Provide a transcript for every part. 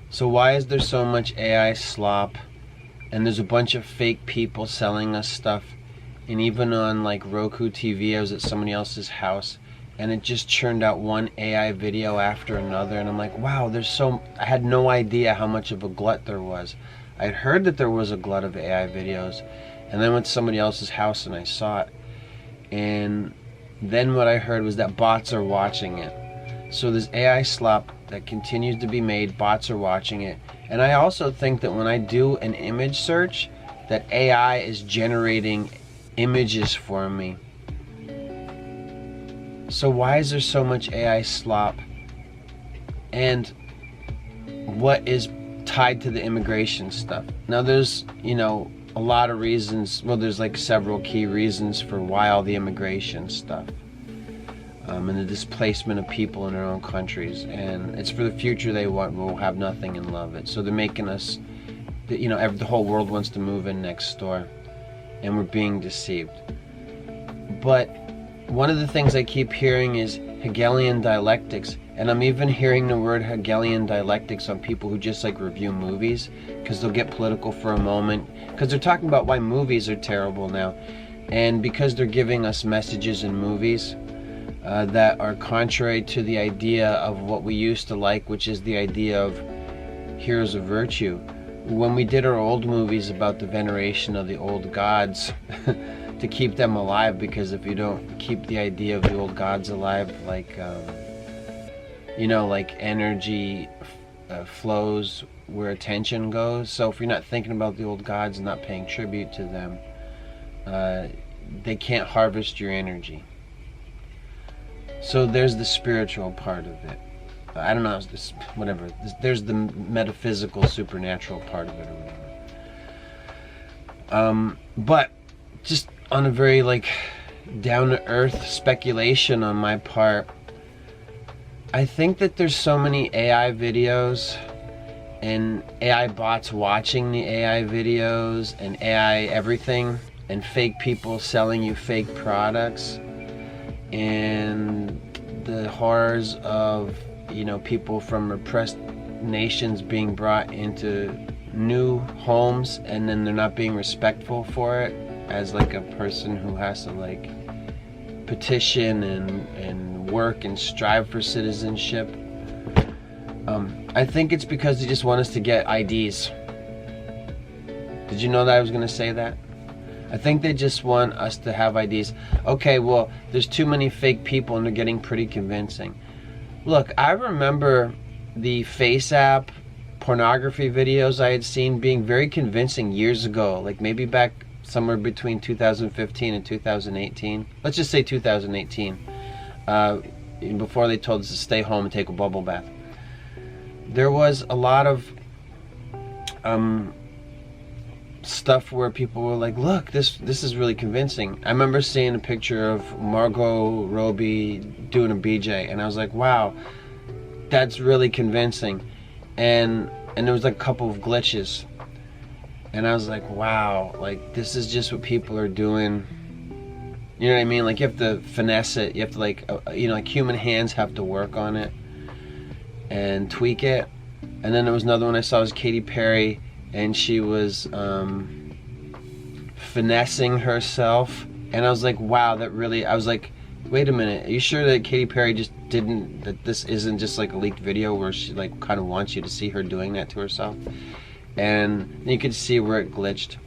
So why is there so much AI slop? And there's a bunch of fake people selling us stuff. And even on like Roku TV, I was at somebody else's house, and it just churned out one AI video after another. And I'm like, wow, I had no idea how much of a glut there was. I had heard that there was a glut of AI videos, and then went to somebody else's house and I saw it. And then what I heard was that bots are watching it. So there's AI slop that continues to be made, bots are watching it. And I also think that when I do an image search, that AI is generating images for me. So why is there so much AI slop? And what is tied to the immigration stuff? Now there's, a lot of reasons. Well, there's like several key reasons for why all the immigration stuff. And the displacement of people in their own countries. And it's for the future they want. We'll have nothing and love it. So they're making us, the whole world wants to move in next door. And we're being deceived. But one of the things I keep hearing is Hegelian Dialectics. And I'm even hearing the word Hegelian Dialectics on people who just like review movies, because they'll get political for a moment, because they're talking about why movies are terrible now. And because they're giving us messages in movies that are contrary to the idea of what we used to like, which is the idea of heroes of virtue. When we did our old movies about the veneration of the old gods, to keep them alive, because if you don't keep the idea of the old gods alive, like like energy flows where attention goes. So if you're not thinking about the old gods and not paying tribute to them, they can't harvest your energy. So there's the spiritual part of it. I don't know, whatever. There's the metaphysical, supernatural part of it or whatever. But just on a very down-to-earth speculation on my part, I think that there's so many AI videos and AI bots watching the AI videos and AI everything, and fake people selling you fake products, and the horrors of people from repressed nations being brought into new homes, and then they're not being respectful for it as a person who has to petition and work and strive for citizenship. I think it's because they just want us to get IDs. Did you know that I was going to say that? I think they just want us to have IDs. Okay, well, there's too many fake people and they're getting pretty convincing. Look, I remember the Face app pornography videos I had seen being very convincing years ago, maybe back somewhere between 2015 and 2018. Let's just say 2018, before they told us to stay home and take a bubble bath. There was a lot of stuff where people were like, look, this is really convincing. I remember seeing a picture of Margot Robbie doing a BJ, and I was like, wow, that's really convincing. And there was a couple of glitches, and I was like, wow, this is just what people are doing. You know what I mean? You have to finesse it. You have to human hands have to work on it and tweak it. And then there was another one I saw, was Katy Perry, and she was finessing herself, and I was like, wow, I was like, wait a minute, are you sure that Katy Perry that this isn't just a leaked video where she kind of wants you to see her doing that to herself? And you could see where it glitched.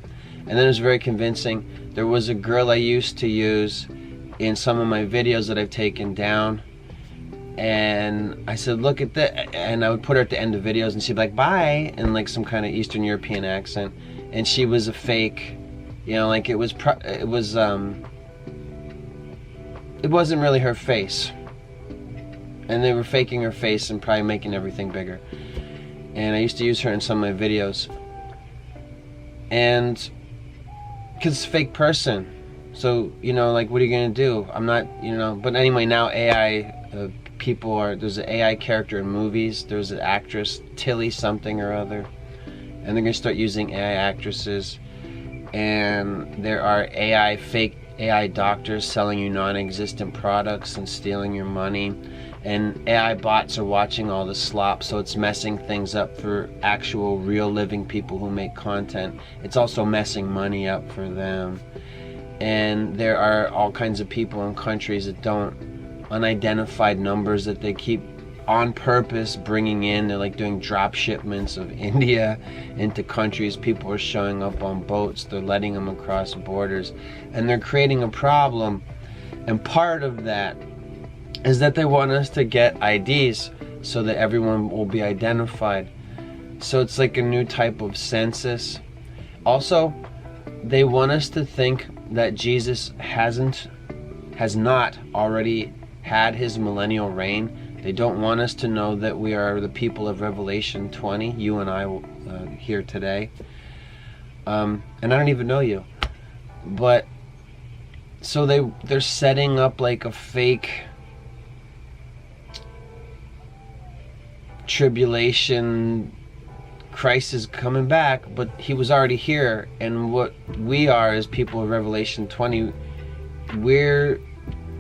And then it was very convincing. There was a girl I used to use in some of my videos that I've taken down, and I said, look at that, and I would put her at the end of videos, and she'd be like, bye, in some kind of Eastern European accent, and she was a fake, it wasn't really her face, and they were faking her face and probably making everything bigger. And I used to use her in some of my videos, and because it's a fake person, so what are you gonna do? I'm not, but anyway, now AI there's an AI character in movies. There's an actress, Tilly something or other, and they're gonna start using AI actresses, and there are AI fake AI doctors selling you non-existent products and stealing your money, and AI bots are watching all the slop, so it's messing things up for actual real living people who make content. It's also messing money up for them. And there are all kinds of people in countries that don't, unidentified numbers that they keep on purpose bringing in. They're like doing drop shipments of India into countries. People are showing up on boats, they're letting them across borders, and they're creating a problem. And part of that is that they want us to get IDs so that everyone will be identified. So it's like a new type of census. Also, they want us to think that Jesus has not already had his millennial reign. They don't want us to know that we are the people of Revelation 20, you and I here today. And I don't even know you. But so they're setting up like a fake tribulation, Christ is coming back, but he was already here. And what we are as people of Revelation 20, we're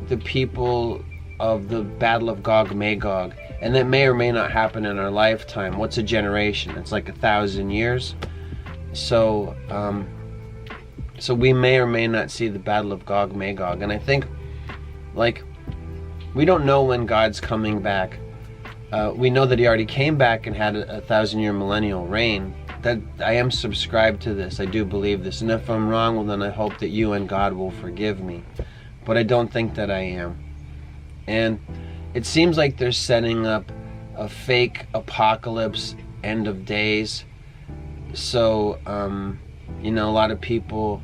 the people of the Battle of Gog Magog, and that may or may not happen in our lifetime. What's a generation? It's like 1,000 years. So so we may or may not see the Battle of Gog Magog. And I think, like, we don't know when God's coming back. We know that he already came back and had a 1,000-year millennial reign. That I am subscribed to this. I do believe this. And if I'm wrong, well, then I hope that you and God will forgive me. But I don't think that I am. And it seems like they're setting up a fake apocalypse, end of days. So, you know, a lot of people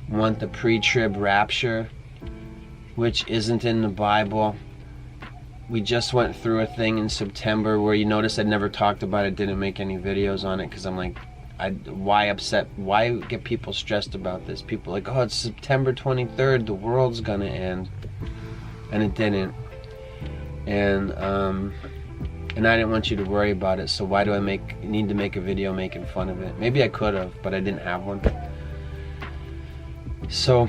want the pre-trib rapture, which isn't in the Bible. We just went through a thing in September where you notice I never talked about it, didn't make any videos on it, because I'm like, why get people stressed about this? People are like, oh, it's September 23rd, the world's gonna end. And it didn't. And I didn't want you to worry about it, so why do I need to make a video making fun of it? Maybe I could have, but I didn't have one. So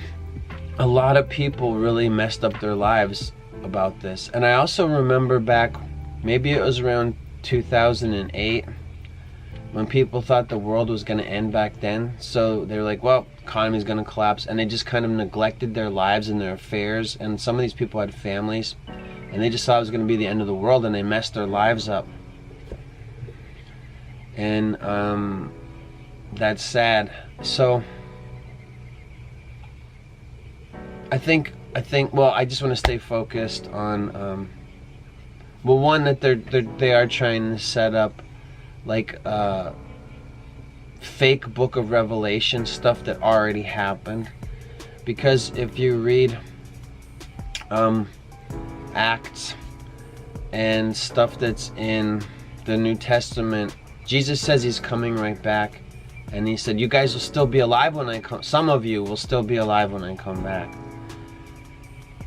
a lot of people really messed up their lives about this. And I also remember back, maybe it was around 2008, when people thought the world was going to end back then. So they're like, well, economy's going to collapse, and they just kind of neglected their lives and their affairs. And some of these people had families, and they just thought it was going to be the end of the world, and they messed their lives up. And that's sad. So I think well, I just want to stay focused on well, one, that they are trying to set up like fake book of Revelation stuff that already happened. Because if you read Acts and stuff that's in the New Testament, Jesus says he's coming right back, and he said, you guys will still be alive when I come. Some of you will still be alive when I come back.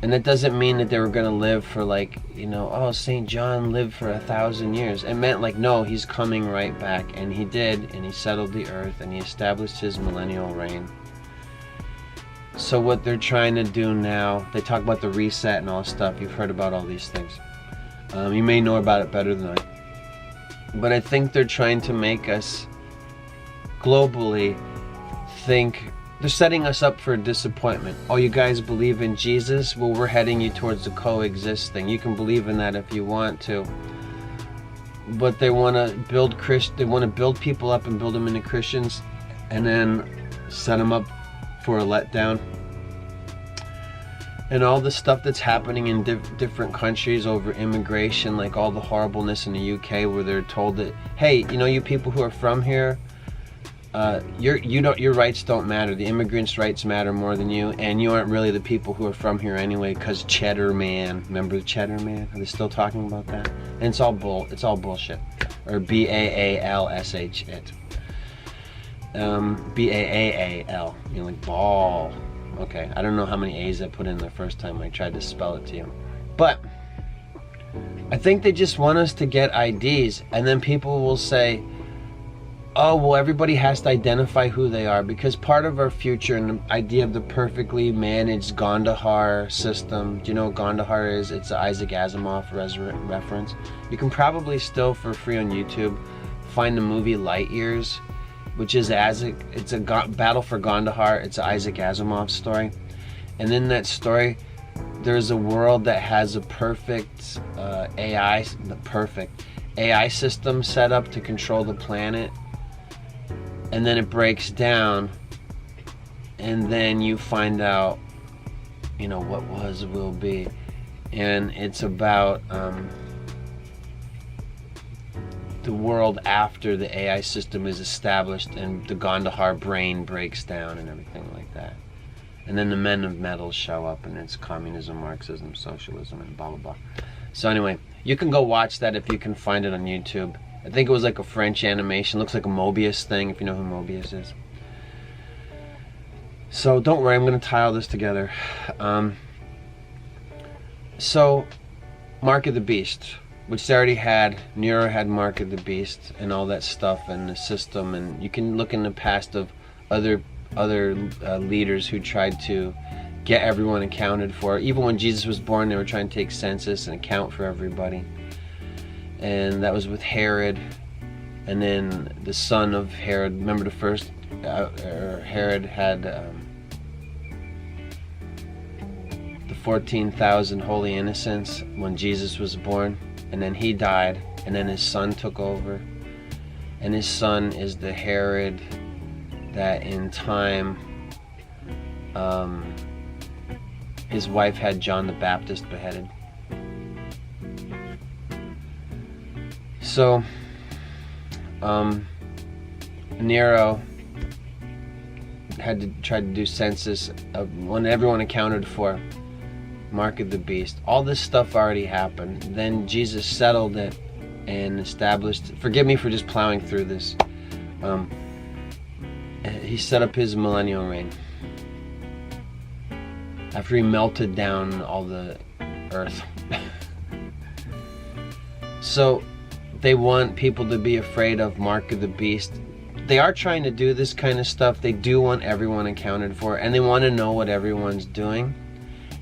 And that doesn't mean that they were going to live for, like, you know, oh, St. John lived for 1,000 years. It meant, like, no, he's coming right back. And he did, and he settled the earth, and he established his millennial reign. So what they're trying to do now, they talk about the reset and all this stuff. You've heard about all these things. You may know about it better than I. But I think they're trying to make us globally think. They're setting us up for disappointment. Oh, you guys believe in Jesus? Well, we're heading you towards the coexist thing. You can believe in that if you want to. But they want to build people up and build them into Christians, and then set them up for a letdown. And all the stuff that's happening in different countries over immigration, like all the horribleness in the UK, where they're told that, hey, you know, you people who are from here, your rights don't matter. The immigrants' rights matter more than you, and you aren't really the people who are from here anyway, because Cheddar Man. Remember the Cheddar Man? Are they still talking about that? And it's all bullshit. Or B-A-A-L-S-H it. B-A-A-A-L. You know, like ball. Okay, I don't know how many A's I put in the first time I tried to spell it to you. But I think they just want us to get IDs, and then people will say, oh, well, everybody has to identify who they are, because part of our future and the idea of the perfectly managed Gondahar system, do you know what Gondahar is? It's an Isaac Asimov reference. You can probably still, for free on YouTube, find the movie Light Years, which is it's a battle for Gondahar. It's an Isaac Asimov story. And in that story, there's a world that has a perfect AI system set up to control the planet. And then it breaks down, and then you find out, you know, what was will be. And it's about the world after the AI system is established and the Gondahar brain breaks down and everything like that. And then the men of metal show up, and it's communism, Marxism, socialism, and blah blah blah. So anyway, you can go watch that if you can find it on YouTube. I think it was like a French animation. Looks like a Mobius thing, if you know who Mobius is. So don't worry, I'm going to tie all this together. So, Mark of the Beast, which they already had. Nero had Mark of the Beast and all that stuff and the system. And you can look in the past of other leaders who tried to get everyone accounted for. Even when Jesus was born, they were trying to take census and account for everybody. And that was with Herod, and then the son of Herod. Remember the first Herod had the 14,000 holy innocents when Jesus was born, and then he died, and then his son took over, and his son is the Herod that in time his wife had John the Baptist beheaded. So, Nero had to try to do census when everyone accounted for. Mark of the Beast. All this stuff already happened. Then Jesus settled it and established. Forgive me for just plowing through this. He set up his millennial reign after he melted down all the earth. So they want people to be afraid of Mark of the Beast. They are trying to do this kind of stuff. They do want everyone accounted for, and they want to know what everyone's doing,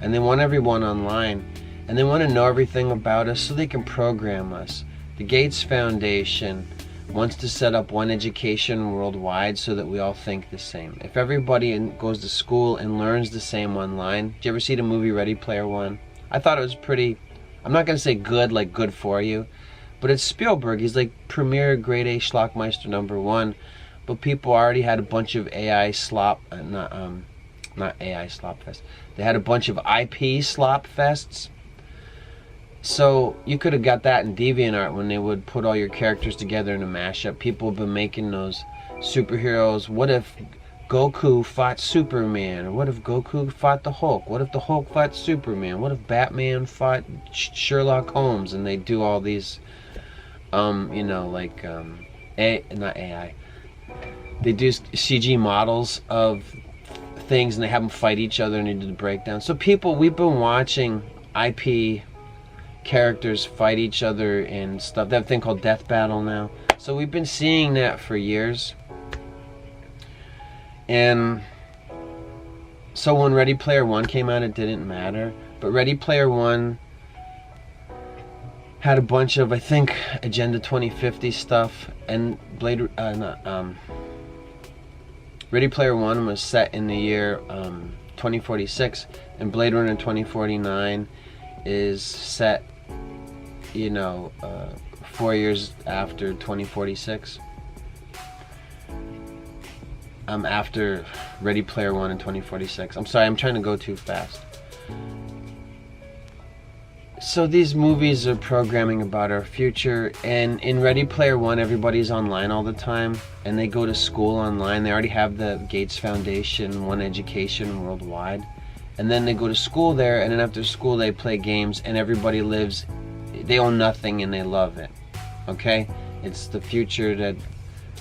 and they want everyone online, and they want to know everything about us so they can program us. The Gates Foundation wants to set up one education worldwide so that we all think the same. If everybody goes to school and learns the same online. Did you ever see the movie Ready Player One? I thought it was pretty, I'm not going to say good, like good for you, but it's Spielberg. He's like premier grade A Schlockmeister #1. But people already had a bunch of AI slop, not AI slop fest. They had a bunch of IP slop fests. So you could have got that in DeviantArt when they would put all your characters together in a mashup. People have been making those superheroes. What if Goku fought Superman? Or what if Goku fought the Hulk? What if the Hulk fought Superman? What if Batman fought Sherlock Holmes? And they do all these, you know, like, not AI. They do CG models of things and they have them fight each other and they do the breakdown. So people, we've been watching IP characters fight each other and stuff. They have a thing called Death Battle now. So we've been seeing that for years. And so when Ready Player One came out, it didn't matter. But Ready Player One had a bunch of, I think, Agenda 2050 stuff, and Ready Player One was set in the year 2046, and Blade Runner 2049 is set, you know, 4 years after 2046. After Ready Player One in 2046. I'm sorry, I'm trying to go too fast. So these movies are programming about our future, and in Ready Player One, everybody's online all the time, and they go to school online. They already have the Gates Foundation, One Education worldwide, and then they go to school there, and then after school they play games, and everybody lives, they own nothing and they love it. Okay? It's the future that,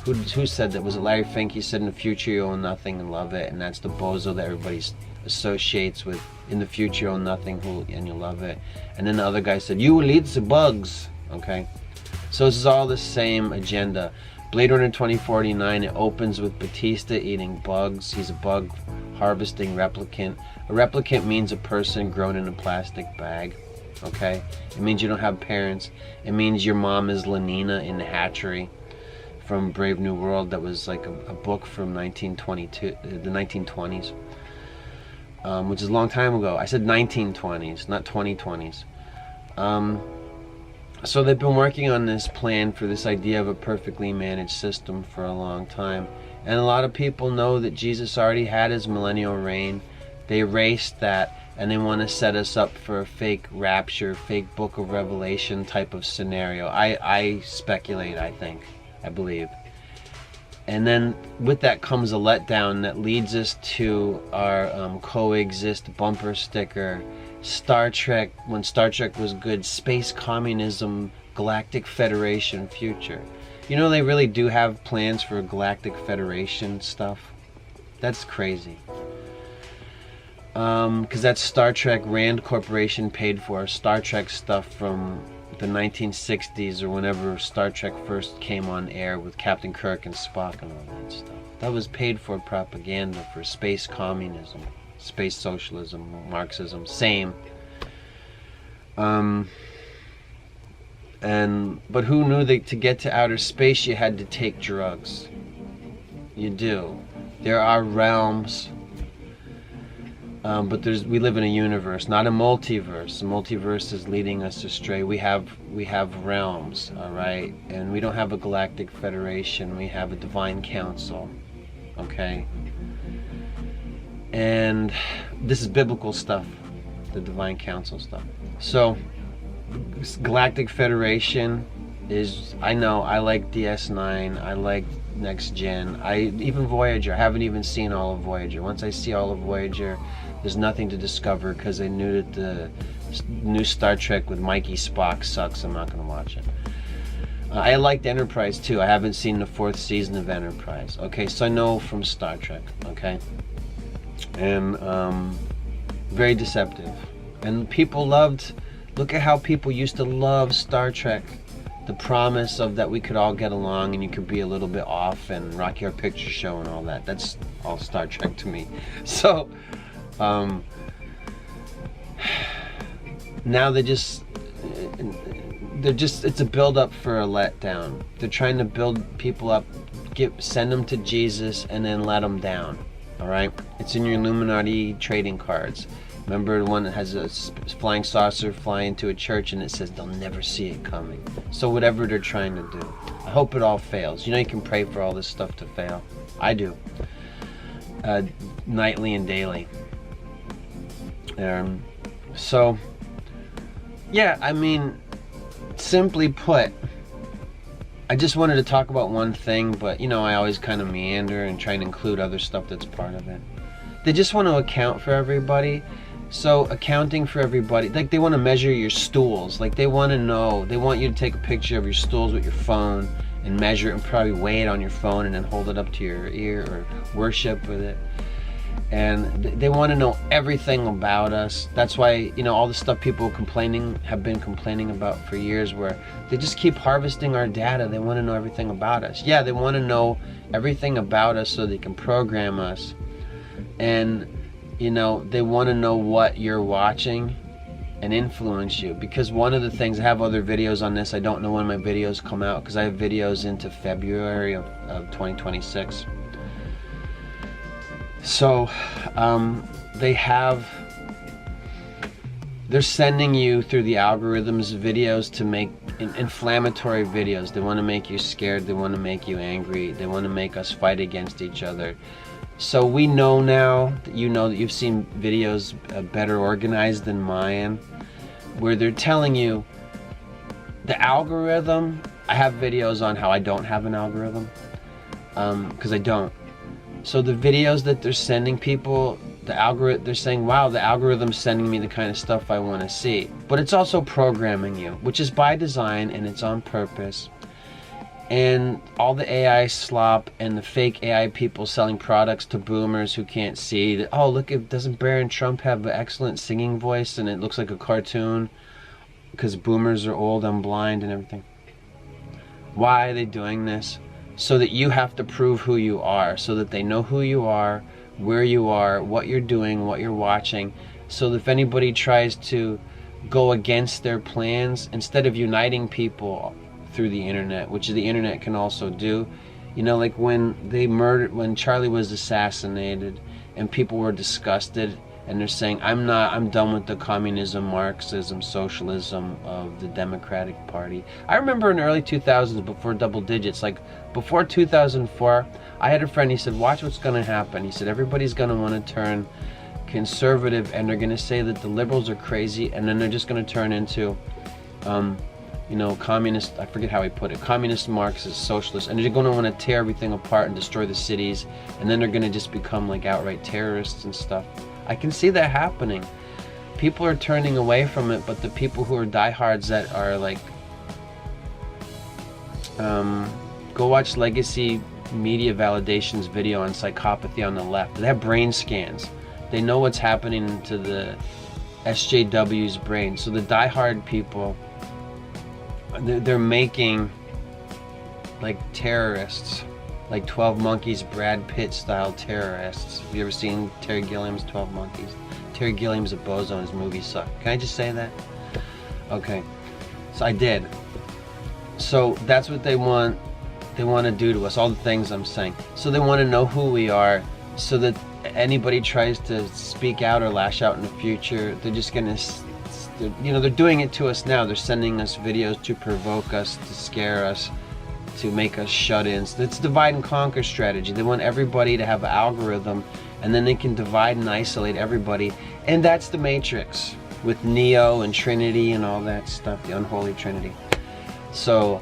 who said that? Was it Larry Fink? He said in the future you own nothing and love it, and that's the bozo that everybody associates with. In the future you own nothing and you love it. And then the other guy said, you will eat the bugs. Okay? So this is all the same agenda. Blade Runner 2049, it opens with Batista eating bugs. He's a bug harvesting replicant. A replicant means a person grown in a plastic bag. Okay? It means you don't have parents. It means your mom is Lenina in the hatchery from Brave New World. That was like a book from 1922, the 1920s, which is a long time ago. I said 1920s, not 2020s. So they've been working on this plan for this idea of a perfectly managed system for a long time. And a lot of people know that Jesus already had his millennial reign. They erased that, and they want to set us up for a fake rapture, fake book of Revelation type of scenario. I speculate, I believe. And then with that comes a letdown that leads us to our coexist bumper sticker. Star Trek, when Star Trek was good, space communism, galactic federation future. You know, they really do have plans for galactic federation stuff. That's crazy. Because that's Star Trek. Rand Corporation paid for Star Trek stuff from the 1960s or whenever Star Trek first came on air with Captain Kirk and Spock and all that stuff. That was paid for propaganda for space communism, space socialism, Marxism, same. But who knew that to get to outer space you had to take drugs? You do. There are realms, but we live in a universe, not a multiverse. The multiverse is leading us astray. We have realms, all right, and we don't have a galactic federation. We have a divine council, okay. And this is biblical stuff, the divine council stuff. So, Galactic Federation is, I know, I like DS9, I like Next Gen, even Voyager. I haven't even seen all of Voyager. Once I see all of Voyager, there's nothing to discover because I knew that the new Star Trek with Mikey Spock sucks. I'm not going to watch it. I liked Enterprise too. I haven't seen the 4th season of Enterprise. Okay, so I know from Star Trek, okay? And very deceptive. And people loved, look at how people used to love Star Trek. The promise of that we could all get along and you could be a little bit off and Rocky Horror Picture Show and all that. That's all Star Trek to me. So, now it's a build up for a letdown. They're trying to build people up, send them to Jesus and then let them down. All right, it's in your Illuminati trading cards. Remember the one that has a flying saucer fly into a church and it says they'll never see it coming. So whatever they're trying to do, I hope it all fails. You know, you can pray for all this stuff to fail. I do. Nightly and daily. So, yeah, I mean, simply put, I just wanted to talk about one thing, but you know, I always kind of meander and try and include other stuff that's part of it. They just want to account for everybody. So accounting for everybody, like they want to measure your stools. Like they want to know, they want you to take a picture of your stools with your phone and measure it and probably weigh it on your phone and then hold it up to your ear or worship with it. And they want to know everything about us. That's why, you know, all the stuff people have been complaining about for years, where they just keep harvesting our data. They want to know everything about us. Yeah, they want to know everything about us so they can program us. And, you know, they want to know what you're watching and influence you. Because one of the things, I have other videos on this. I don't know when my videos come out because I have videos into February of 2026. So, they're sending you through the algorithms videos to make inflammatory videos. They want to make you scared. They want to make you angry. They want to make us fight against each other. So we know now, that you know that you've seen videos better organized than mine, where they're telling you the algorithm. I have videos on how I don't have an algorithm, because I don't. So the videos that they're sending people, they're saying, wow, the algorithm's sending me the kind of stuff I want to see. But it's also programming you, which is by design and it's on purpose. And all the AI slop and the fake AI people selling products to boomers who can't see that, oh, look, doesn't Barron Trump have an excellent singing voice and it looks like a cartoon because boomers are old and blind and everything. Why are they doing this? so that you have to prove who you are, so that they know who you are, where you are, what you're doing, what you're watching, so that if anybody tries to go against their plans, instead of uniting people through the internet, which the internet can also do, you know, like when Charlie was assassinated and people were disgusted and they're saying, I'm done with the communism, Marxism, socialism of the Democratic Party. I remember in the early 2000s, before double digits, like before 2004, I had a friend, he said, watch what's going to happen. He said, everybody's going to want to turn conservative and they're going to say that the liberals are crazy, and then they're just going to turn into, you know, communist, I forget how he put it, communist, Marxist, socialist, and they're going to want to tear everything apart and destroy the cities, and then they're going to just become like outright terrorists and stuff. I can see that happening. People are turning away from it, but the people who are diehards that are like, go watch Legacy Media Validation's video on psychopathy on the left. They have brain scans. They know what's happening to the SJW's brain. So the diehard people, they're making like terrorists, like 12 Monkeys, Brad Pitt style terrorists. Have you ever seen Terry Gilliam's 12 Monkeys? Terry Gilliam's a bozo and his movies suck. Can I just say that? Okay, so I did. So that's what they want to do to us, all the things I'm saying. So they want to know who we are, so that anybody tries to speak out or lash out in the future, they're just gonna, you know, they're doing it to us now. They're sending us videos to provoke us, to scare us, to make us shut-ins. It's divide and conquer strategy. They want everybody to have an algorithm, and then they can divide and isolate everybody. And that's the Matrix with Neo and Trinity and all that stuff, the unholy Trinity. So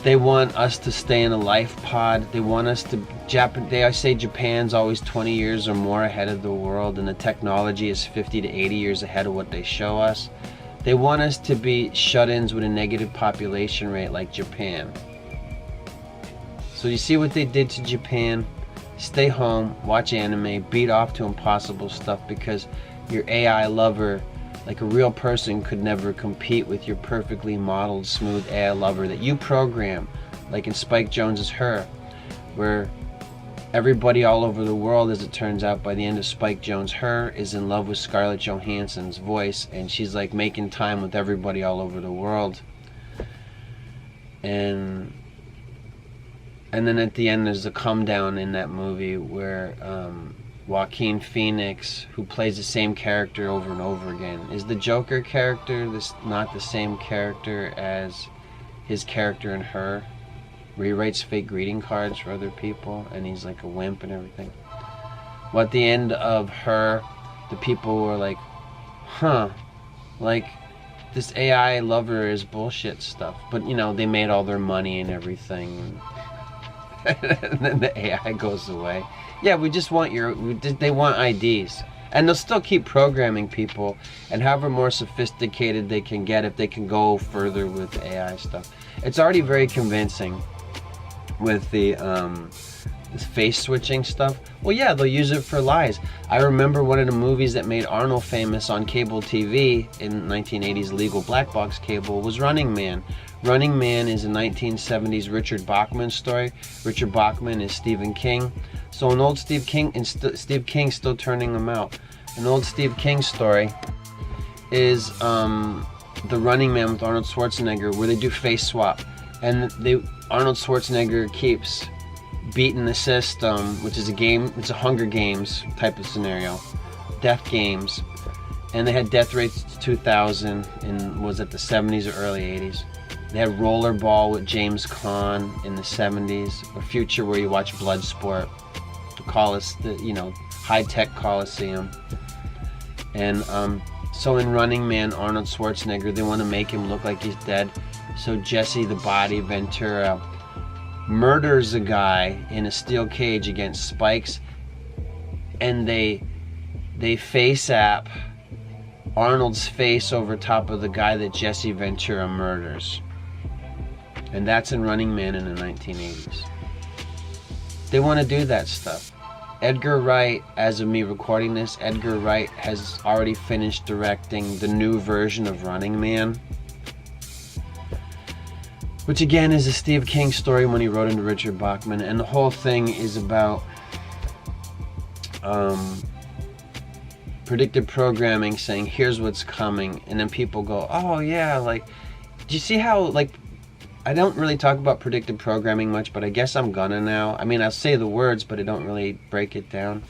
they want us to stay in a life pod. They want us to, I say Japan's always 20 years or more ahead of the world, and the technology is 50 to 80 years ahead of what they show us. They want us to be shut-ins with a negative population rate like Japan. So you see what they did to Japan? Stay home, watch anime, beat off to impossible stuff, because your AI lover, like a real person, could never compete with your perfectly modeled, smooth AI lover that you program, like in Spike Jonze's Her, where everybody all over the world, as it turns out, by the end of Spike Jonze Her, is in love with Scarlett Johansson's voice, and she's like making time with everybody all over the world. And then at the end there's a come down in that movie where Joaquin Phoenix, who plays the same character over and over again, is the Joker character not the same character as his character in Her, where he writes fake greeting cards for other people and he's like a wimp and everything. Well, at the end of Her, the people were like, huh, like this AI lover is bullshit stuff. But you know, they made all their money and everything, and then the AI goes away. Yeah, we just want they want IDs. And they'll still keep programming people, and however more sophisticated they can get, if they can go further with AI stuff. It's already very convincing with the face switching stuff. Well, yeah, they'll use it for lies. I remember one of the movies that made Arnold famous on cable TV in 1980s legal black box cable was Running Man. Running Man is a 1970s Richard Bachman story. Richard Bachman is Stephen King. So an old Steve King, and Steve King's still turning them out. An old Steve King story is The Running Man with Arnold Schwarzenegger, where they do face swap. And Arnold Schwarzenegger keeps beating the system, which is a game, it's a Hunger Games type of scenario. Death games. And they had death rates 2000 in, was it the 70s or early 80s. They had Rollerball with James Caan in the 70s, a future where you watch Bloodsport, high-tech Coliseum. And so in Running Man, Arnold Schwarzenegger, they want to make him look like he's dead. So Jesse the Body Ventura murders a guy in a steel cage against spikes, and they face app Arnold's face over top of the guy that Jesse Ventura murders. And that's in Running Man in the 1980s. They want to do that stuff. Edgar Wright, as of me recording this, Edgar Wright has already finished directing the new version of Running Man. which again is a Steve King story when he wrote into Richard Bachman, and the whole thing is about predictive programming, saying here's what's coming, and then people go, oh yeah, like, do you see how, like, I don't really talk about predictive programming much, but I guess I'm gonna now. I mean, I'll say the words, but I don't really break it down.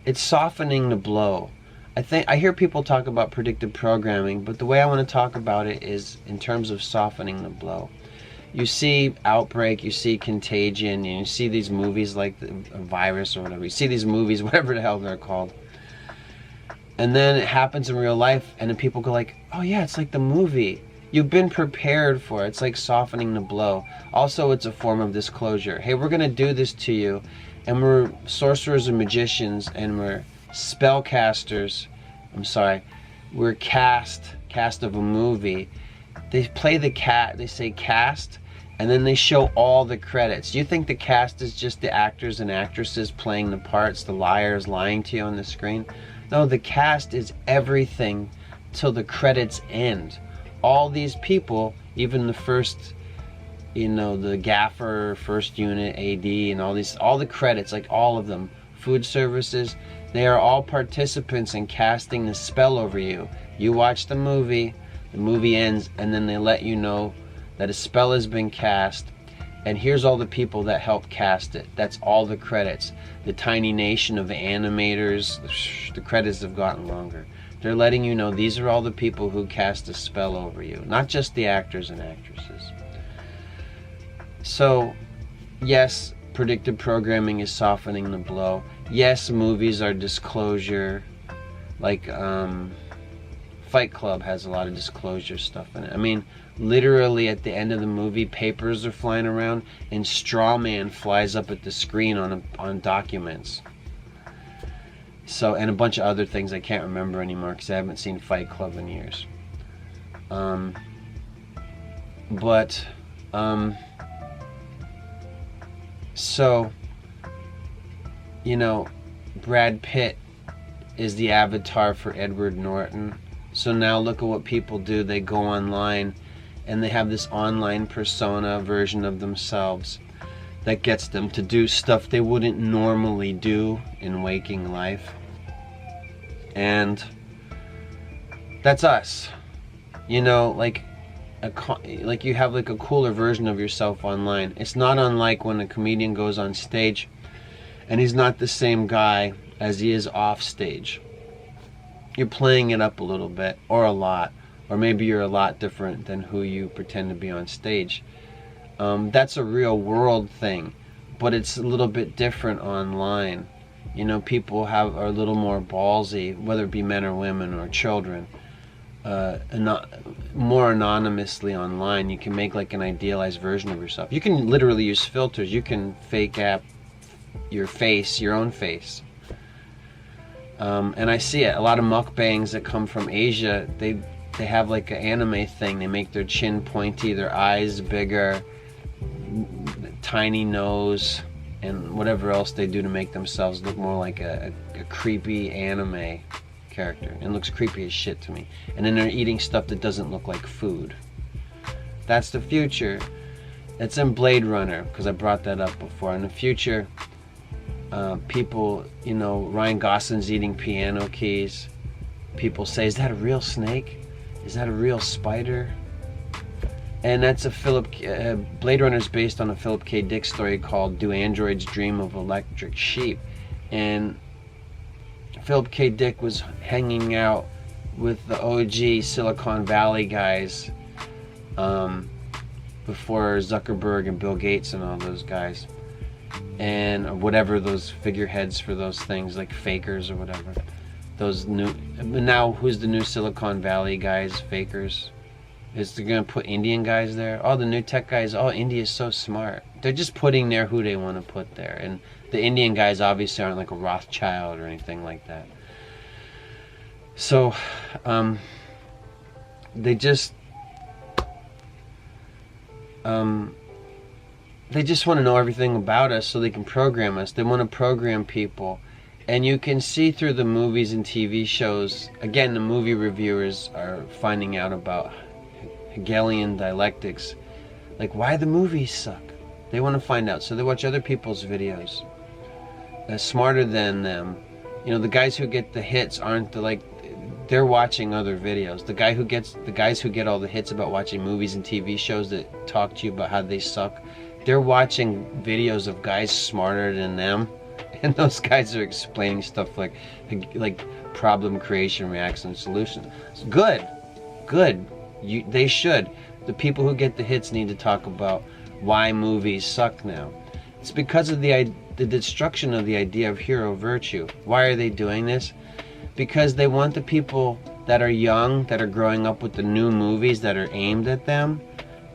It's softening the blow. I hear people talk about predictive programming, but the way I want to talk about it is in terms of softening the blow. You see Outbreak, you see Contagion, and you see these movies like the Virus or whatever. You see these movies, whatever the hell they're called. And then it happens in real life, and then people go like, oh yeah, it's like the movie. You've been prepared for it. It's like softening the blow. Also, it's a form of disclosure. Hey, we're going to do this to you, and we're sorcerers and magicians, and we're spellcasters. I'm sorry. We're cast of a movie. They play the cat, they say cast, and then they show all the credits. You think the cast is just the actors and actresses playing the parts, the liars lying to you on the screen? No, the cast is everything till the credits end. All these people, even the first, the gaffer, first unit, AD, and all the credits, like all of them, food services, they are all participants in casting the spell over you. You watch the movie ends, and then they let you know that a spell has been cast, and here's all the people that helped cast it. That's all the credits. The tiny nation of animators, the credits have gotten longer. They're letting you know these are all the people who cast a spell over you, not just the actors and actresses. So, yes, predictive programming is softening the blow. Yes, movies are disclosure. Like, Fight Club has a lot of disclosure stuff in it. I mean, literally at the end of the movie, papers are flying around, and Straw Man flies up at the screen on documents. So, and a bunch of other things I can't remember anymore because I haven't seen Fight Club in years. So, Brad Pitt is the avatar for Edward Norton. So now look at what people do. They go online and they have this online persona version of themselves that gets them to do stuff they wouldn't normally do in waking life. And that's us. Like you have like a cooler version of yourself online. It's not unlike when a comedian goes on stage and he's not the same guy as he is off stage. You're playing it up a little bit, or a lot, or maybe you're a lot different than who you pretend to be on stage. That's a real world thing, but it's a little bit different online. People are a little more ballsy, whether it be men or women or children. More anonymously online. You can make like an idealized version of yourself. You can literally use filters. You can fake app your face, your own face. And I see it. A lot of mukbangs that come from Asia, they have like an anime thing. They make their chin pointy, their eyes bigger, tiny nose, and whatever else they do to make themselves look more like a creepy anime character. It looks creepy as shit to me. And then they're eating stuff that doesn't look like food. That's the future. It's in Blade Runner, because I brought that up before. In the future, people, Ryan Gosling's eating piano keys. People say, is that a real snake? Is that a real spider? And that's Blade Runner's based on a Philip K. Dick story called Do Androids Dream of Electric Sheep? And Philip K. Dick was hanging out with the OG Silicon Valley guys before Zuckerberg and Bill Gates and all those guys. And whatever those figureheads for those things, like fakers or whatever. Now who's the new Silicon Valley guys, fakers? Is they gonna put Indian guys there? Oh, the new tech guys, India's so smart. They're just putting there who they want to put there. And the Indian guys obviously aren't like a Rothschild or anything like that. So, they just want to know everything about us so they can program us. They want to program people. And you can see through the movies and TV shows, again, the movie reviewers are finding out about Hegelian Dialectics, Like, why the movies suck. They want to find out, so they watch other people's videos. Smarter than them. You know, the guys who get the hits aren't they're watching other videos. The guys who get all the hits about watching movies and TV shows that talk to you about how they suck, they're watching videos of guys smarter than them, and those guys are explaining stuff like problem creation, reaction, solution. Good. They should. The people who get the hits need to talk about why movies suck now. It's because of the destruction of the idea of hero virtue. Why are they doing this? Because they want the people that are young, that are growing up with the new movies that are aimed at them,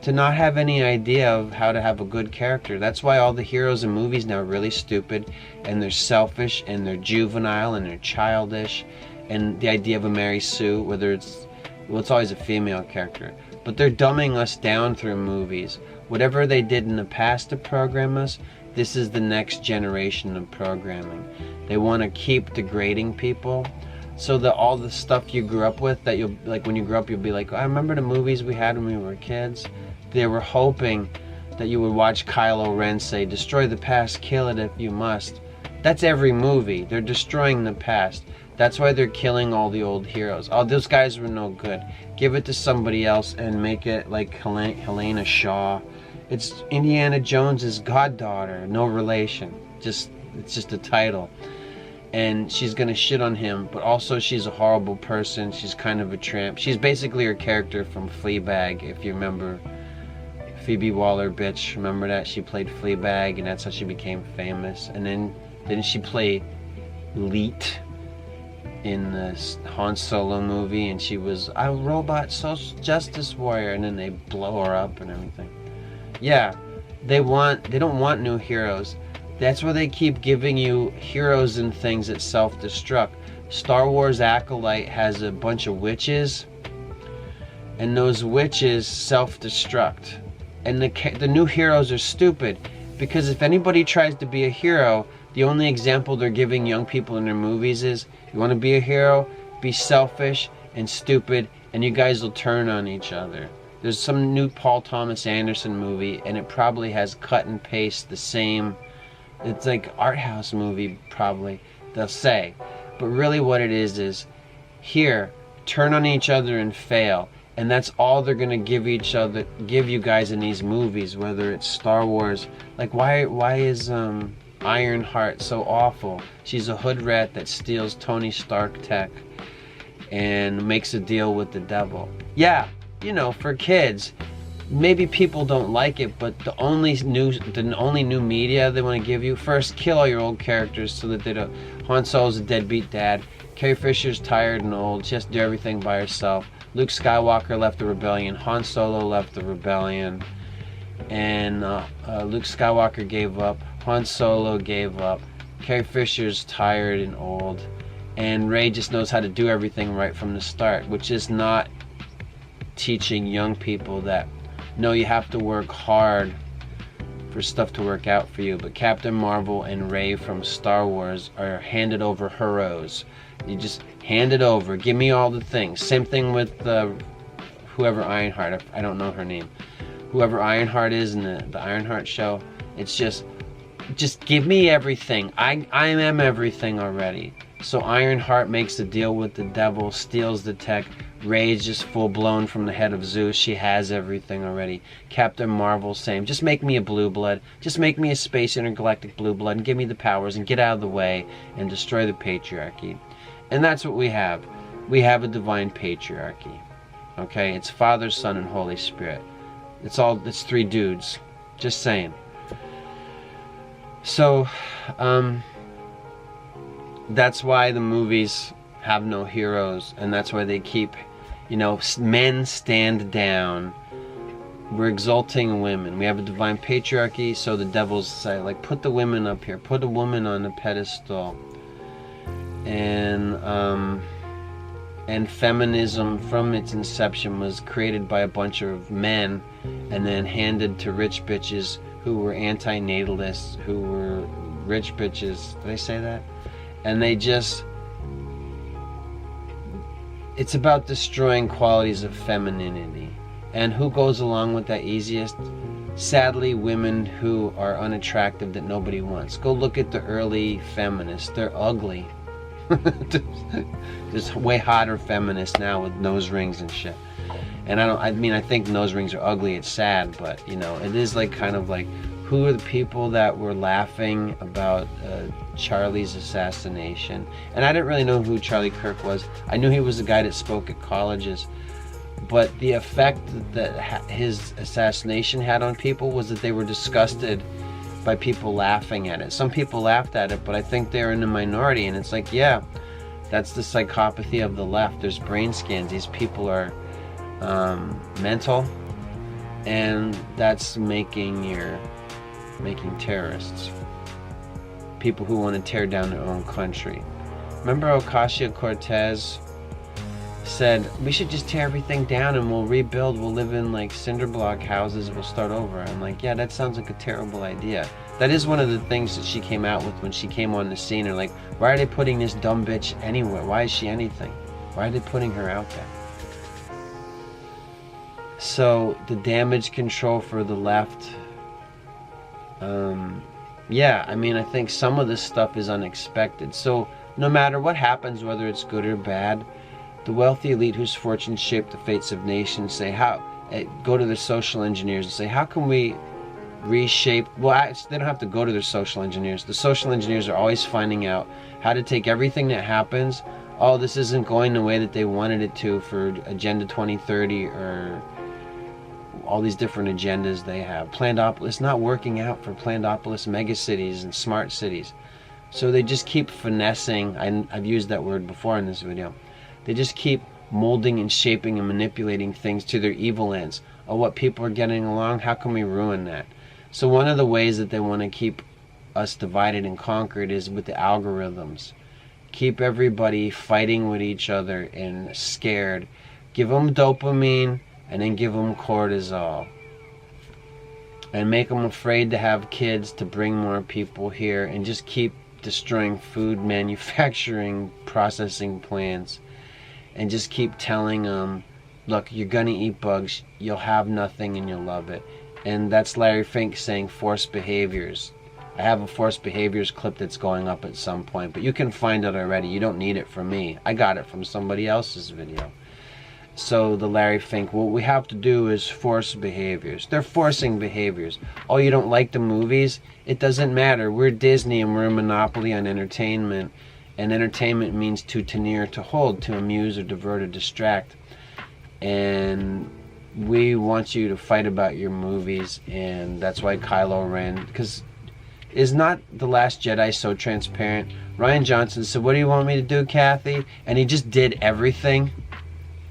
to not have any idea of how to have a good character. That's why all the heroes in movies now are really stupid, and they're selfish, and they're juvenile, and they're childish, and the idea of a Mary Sue, whether it's always a female character, but they're dumbing us down through movies. Whatever they did in the past to program us, this is the next generation of programming. They want to keep degrading people, so that all the stuff you grew up with, that you'll, like when you grow up, you'll be like, I remember the movies we had when we were kids. They were hoping that you would watch Kylo Ren say, destroy the past, kill it if you must. That's every movie. They're destroying the past. That's why they're killing all the old heroes. Oh, those guys were no good. Give it to somebody else and make it like Helena Shaw. It's Indiana Jones's goddaughter, no relation. It's just a title. And she's gonna shit on him, but also she's a horrible person. She's kind of a tramp. She's basically her character from Fleabag, if you remember. Phoebe Waller-Bridge, remember that? She played Fleabag, and that's how she became famous. And then didn't she play Leet in the Han Solo movie? And she was a robot social justice warrior, and then they blow her up and everything. Yeah, they don't want new heroes. That's why they keep giving you heroes and things that self-destruct. Star Wars Acolyte has a bunch of witches, and those witches self-destruct. And the new heroes are stupid, because if anybody tries to be a hero, the only example they're giving young people in their movies is, you want to be a hero? Be selfish and stupid, and you guys will turn on each other. There's some new Paul Thomas Anderson movie, and it probably has cut and paste the same. It's like art house movie, probably, they'll say. But really what it is here, turn on each other and fail. And that's all they're gonna give you guys in these movies, whether it's Star Wars. Like, why is Ironheart so awful? She's a hood rat that steals Tony Stark tech and makes a deal with the devil. Yeah, you know, for kids. Maybe people don't like it, but the only new media they want to give you, first kill all your old characters so that they don't. Han Solo's a deadbeat dad. Carrie Fisher's tired and old. She has to do everything by herself. Luke Skywalker left the rebellion. Han Solo left the rebellion. And Luke Skywalker gave up. Han Solo gave up. Carrie Fisher's tired and old. And Rey just knows how to do everything right from the start, which is not teaching young people that, no, you have to work hard for stuff to work out for you. But Captain Marvel and Rey from Star Wars are handed over heroes. You just hand it over. Give me all the things. Same thing with whoever Ironheart, I don't know her name. Whoever Ironheart is in the Ironheart show, it's just give me everything. I am everything already. So Ironheart makes a deal with the devil, steals the tech. Rey's just full-blown from the head of Zeus. She has everything already. Captain Marvel, same. Just make me a blue blood. Just make me a space intergalactic blue blood and give me the powers and get out of the way and destroy the patriarchy. And that's what we have. We have a divine patriarchy. Okay? It's Father, Son, and Holy Spirit. It's three dudes. Just saying. So, that's why the movies have no heroes, and that's why they keep, men stand down. We're exalting women. We have a divine patriarchy, so the devils say, like, put the women up here, put a woman on a pedestal. And feminism from its inception was created by a bunch of men and then handed to rich bitches who were anti-natalists, who were rich bitches. Did I say that? And it's about destroying qualities of femininity. And who goes along with that easiest? sadly women who are unattractive that nobody wants. Go look at the early feminists. They're ugly. There's way hotter feminists now with nose rings and shit. And I think nose rings are ugly. It's sad, but you know, it is like kind of like, who are the people that were laughing about Charlie's assassination? And I didn't really know who Charlie Kirk was. I knew he was the guy that spoke at colleges. But the effect that his assassination had on people was that they were disgusted by people laughing at it. Some people laughed at it, but I think they're in the minority. And it's like, yeah, that's the psychopathy of the left. There's brain scans. These people are mental, and that's making terrorists. People who want to tear down their own country. Remember Ocasio-Cortez said, we should just tear everything down and we'll rebuild, we'll live in like cinder block houses, we'll start over. I'm like, yeah, that sounds like a terrible idea. That is one of the things that she came out with when she came on the scene. Or like, why are they putting this dumb bitch anywhere? Why is she anything? Why are they putting her out there? So the damage control for the left, yeah, I mean, I think some of this stuff is unexpected. So no matter what happens, whether it's good or bad, the wealthy elite whose fortunes shape the fates of nations say, go to the social engineers and say, how can we reshape? Well, they don't have to go to their social engineers. The social engineers are always finding out how to take everything that happens. Oh, this isn't going the way that they wanted it to for Agenda 2030 or all these different agendas they have. It's not working out for Plandopolis megacities and smart cities. So they just keep finessing. I've used that word before in this video. They just keep molding and shaping and manipulating things to their evil ends. Oh, what people are getting along, how can we ruin that? So one of the ways that they want to keep us divided and conquered is with the algorithms. Keep everybody fighting with each other and scared. Give them dopamine and then give them cortisol. And make them afraid to have kids to bring more people here, and just keep destroying food manufacturing processing plants. And just keep telling them, look, you're gonna eat bugs, you'll have nothing and you'll love it. And that's Larry Fink saying forced behaviors. I have a forced behaviors clip that's going up at some point, but you can find it already. You don't need it from me. I got it from somebody else's video. So the Larry Fink, what we have to do is force behaviors. They're forcing behaviors. Oh, you don't like the movies? It doesn't matter. We're Disney and we're a monopoly on entertainment. And entertainment means to tenere, to hold, to amuse or divert or distract. And we want you to fight about your movies, and that's why Kylo Ren, because is not The Last Jedi so transparent? Rian Johnson said, what do you want me to do, Kathy? And he just did everything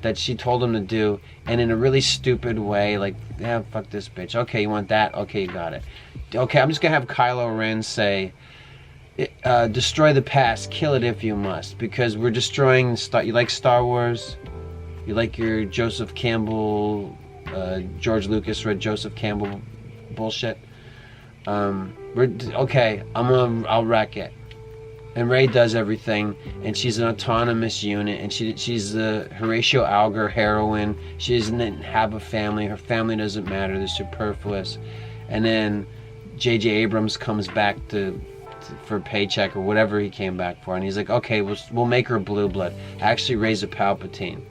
that she told him to do, and in a really stupid way, like, yeah, fuck this bitch. Okay, you want that? Okay, you got it. Okay, I'm just gonna have Kylo Ren say, destroy the past, kill it if you must, because we're destroying you like Star Wars? You like your Joseph Campbell, George Lucas read Joseph Campbell bullshit? Okay, I'll wreck it. And Rey does everything, and she's an autonomous unit, and she's the Horatio Alger heroine. She doesn't have a family. Her family doesn't matter. They're superfluous. And then J.J. Abrams comes back for a paycheck or whatever he came back for, and he's like, okay, we'll make her blue blood. Actually raise a Palpatine.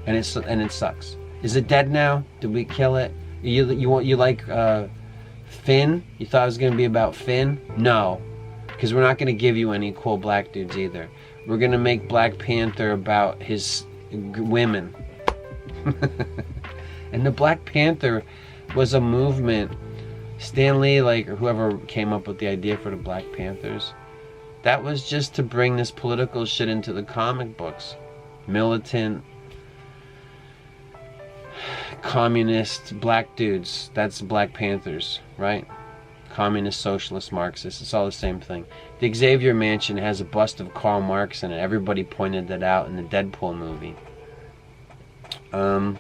And it sucks. Is it dead now? Did we kill it? You like Finn? You thought it was going to be about Finn? No, because we're not going to give you any cool black dudes either. We're going to make Black Panther about his women. And the Black Panther was a movement. Stan Lee, like, or whoever came up with the idea for the Black Panthers, that was just to bring this political shit into the comic books. Militant, communist, black dudes. That's Black Panthers, right? Communist, socialist, Marxist. It's all the same thing. The Xavier Mansion has a bust of Karl Marx in it. Everybody pointed that out in the Deadpool movie. And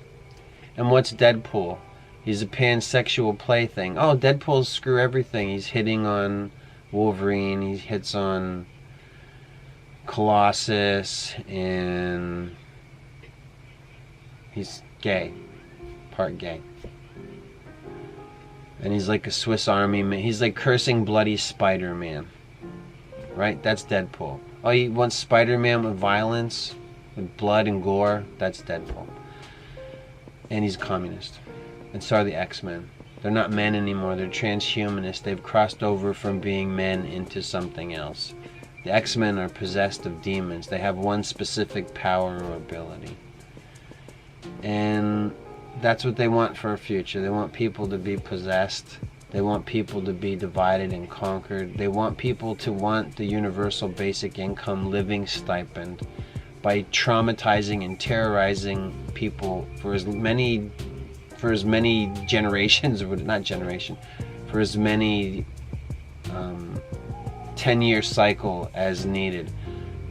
what's Deadpool? He's a pansexual plaything. Oh, Deadpool's screw everything. He's hitting on Wolverine. He hits on Colossus. And he's gay. Part gay. And he's like a Swiss Army man. He's like cursing bloody Spider-Man. Right? That's Deadpool. Oh, he wants Spider-Man with violence, with blood and gore. That's Deadpool. And he's a communist. And so are the X-Men. They're not men anymore. They're transhumanists. They've crossed over from being men into something else. The X-Men are possessed of demons. They have one specific power or ability. And that's what they want for a future. They want people to be possessed. They want people to be divided and conquered. They want people to want the universal basic income living stipend by traumatizing and terrorizing people for as many generations, or not generation, for as many 10-year cycle as needed.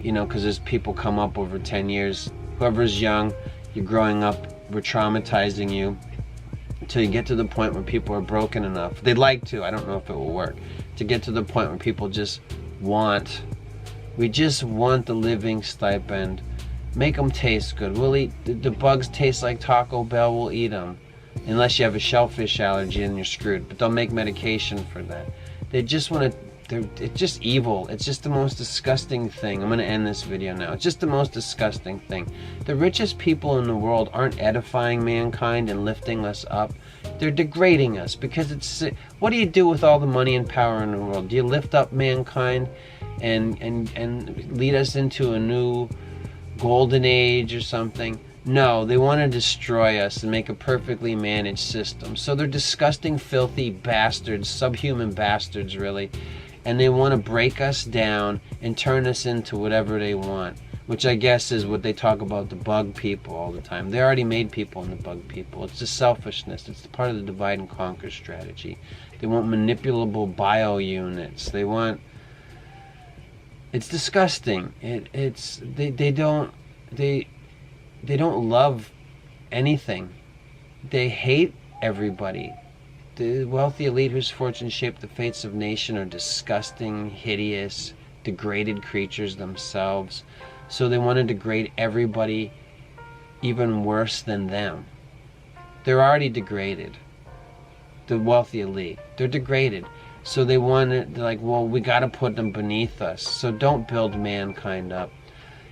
You know, because as people come up over 10 years, whoever's young, you're growing up, we're traumatizing you until you get to the point where people are broken enough. They'd like to, I don't know if it will work, to get to the point where people just want, we just want the living stipend. Make them taste good. We'll eat, the bugs taste like Taco Bell, we'll eat them. Unless you have a shellfish allergy and you're screwed. But they'll make medication for that. They just want to, it's just evil. It's just the most disgusting thing. I'm going to end this video now. It's just the most disgusting thing. The richest people in the world aren't edifying mankind and lifting us up. They're degrading us, because it's, what do you do with all the money and power in the world? Do you lift up mankind and lead us into a new golden age or something? No, they want to destroy us and make a perfectly managed system. So they're disgusting, filthy bastards, subhuman bastards really, and they want to break us down and turn us into whatever they want, which I guess is what they talk about, the bug people all the time. They already made people in the bug people. It's just selfishness. It's part of the divide and conquer strategy. They want manipulable bio units. They want, it's disgusting. They don't love anything. They hate everybody. The wealthy elite whose fortunes shape the fates of nation are disgusting, hideous, degraded creatures themselves. So they want to degrade everybody even worse than them. They're already degraded. The wealthy elite, they're degraded. So they want it, they're like, well, we got to put them beneath us. So don't build mankind up.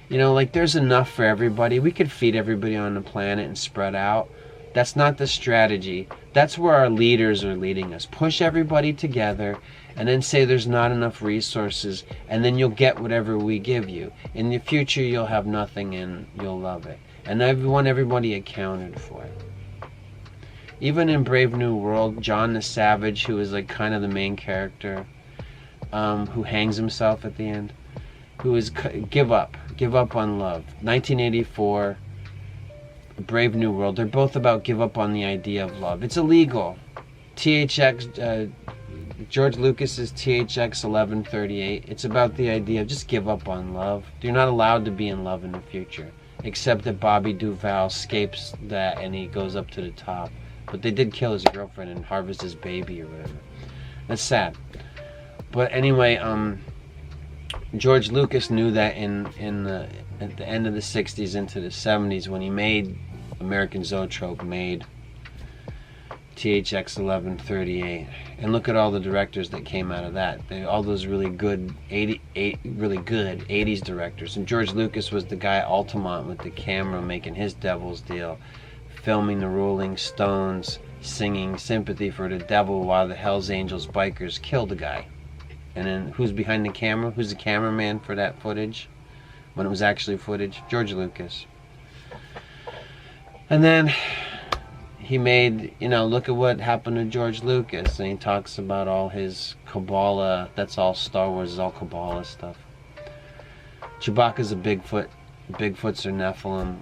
You know, like, there's enough for everybody. We could feed everybody on the planet and spread out. That's not the strategy. That's where our leaders are leading us. Push everybody together and then say there's not enough resources, and then you'll get whatever we give you. In the future, you'll have nothing and you'll love it. And I want everybody accounted for. Even in Brave New World, John the Savage, who is like kind of the main character, who hangs himself at the end, who is give up on love. 1984, Brave New World, they're both about give up on the idea of love. It's illegal. THX, George Lucas's THX 1138, it's about the idea of just give up on love. You're not allowed to be in love in the future, except that Bobby Duvall escapes that and he goes up to the top. But they did kill his girlfriend and harvest his baby or whatever. That's sad. But anyway, George Lucas knew that at the end of the 60s into the 70s, when he made American Zoetrope, made THX 1138, and look at all the directors that came out of that. All those really good 80s directors. And George Lucas was the guy Altamont with the camera making his Devil's Deal, filming the Rolling Stones singing Sympathy for the Devil while the Hells Angels bikers killed the guy. And then who's behind the camera? Who's the cameraman for that footage? When it was actually footage? George Lucas. And then he made, you know, look at what happened to George Lucas. And he talks about all his Kabbalah. That's all Star Wars, is all Kabbalah stuff. Chewbacca's a Bigfoot. Bigfoots are Nephilim.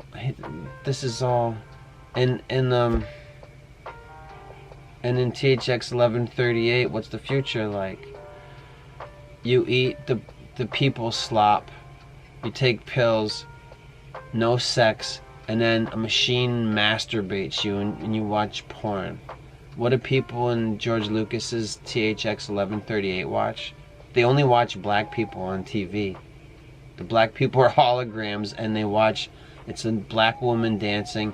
This is all... And in THX 1138, what's the future like? You eat the people's slop, you take pills, no sex, and then a machine masturbates you and you watch porn. What do people in George Lucas's THX 1138 watch? They only watch black people on TV. The black people are holograms and they watch, it's a black woman dancing.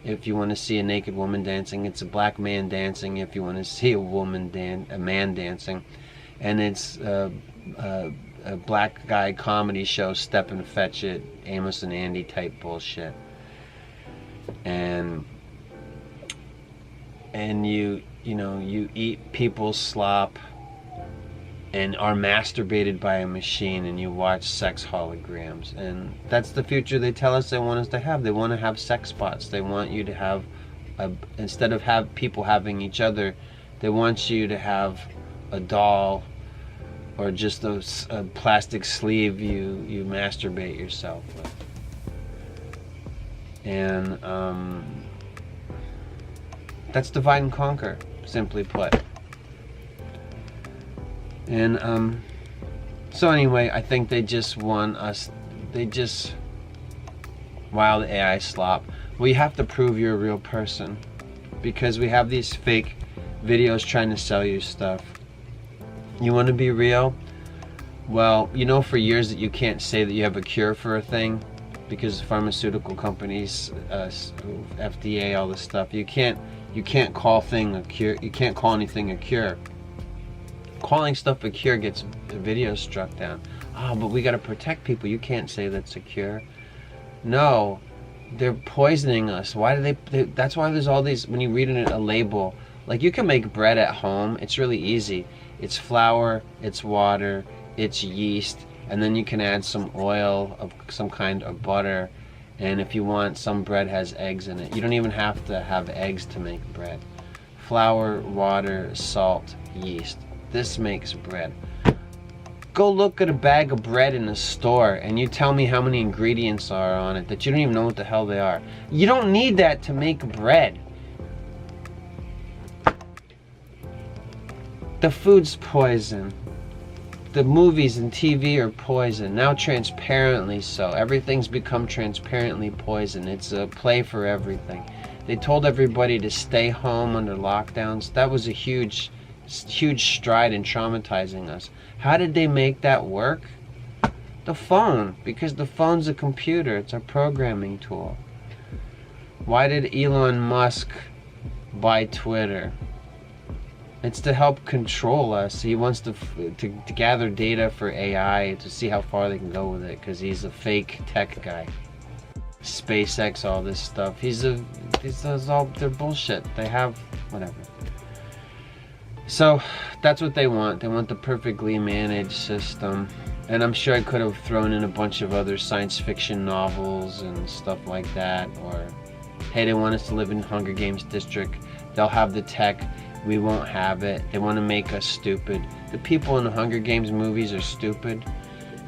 if you want to see a naked woman dancing. It's a black man dancing if you want to see a man dancing. And it's a black guy comedy show, Step and Fetch It, Amos and Andy type bullshit. And you eat people's slop and are masturbated by a machine, and you watch sex holograms. And that's the future they tell us they want us to have. They want to have sex bots. They want you to have instead of people having each other, they want you to have a doll or just a plastic sleeve you masturbate yourself with. And that's divide and conquer, simply put. And so anyway, I think they just want us, wow, the AI slop. Well, you have to prove you're a real person, because we have these fake videos trying to sell you stuff. You want to be real? Well, you know for years that you can't say that you have a cure for a thing, because pharmaceutical companies, FDA, all this stuff, you can't call thing a cure. You can't call anything a cure. Calling stuff a cure gets videos struck down. Oh, but we got to protect people. You can't say that's a cure. No, they're poisoning us. Why do they that's why there's all these, when you read a label, like you can make bread at home. It's really easy. It's flour, it's water, it's yeast, and then you can add some oil of some kind of butter. And if you want, some bread has eggs in it. You don't even have to have eggs to make bread. Flour, water, salt, yeast. This makes bread. Go look at a bag of bread in the store and you tell me how many ingredients are on it that you don't even know what the hell they are. You don't need that to make bread. The food's poison. The movies and TV are poison. Now transparently so. Everything's become transparently poison. It's a play for everything. They told everybody to stay home under lockdowns. That was a huge stride in traumatizing us. How did they make that work? The phone, because the phone's a computer. It's a programming tool. Why did Elon Musk buy Twitter? It's to help control us. He wants to gather data for AI to see how far they can go with it, because he's a fake tech guy. SpaceX, all this stuff. They're bullshit. They have whatever. So that's what they want. They want the perfectly managed system. And I'm sure I could have thrown in a bunch of other science fiction novels and stuff like that. Or, hey, they want us to live in Hunger Games district. They'll have the tech. We won't have it. They want to make us stupid. The people in the Hunger Games movies are stupid.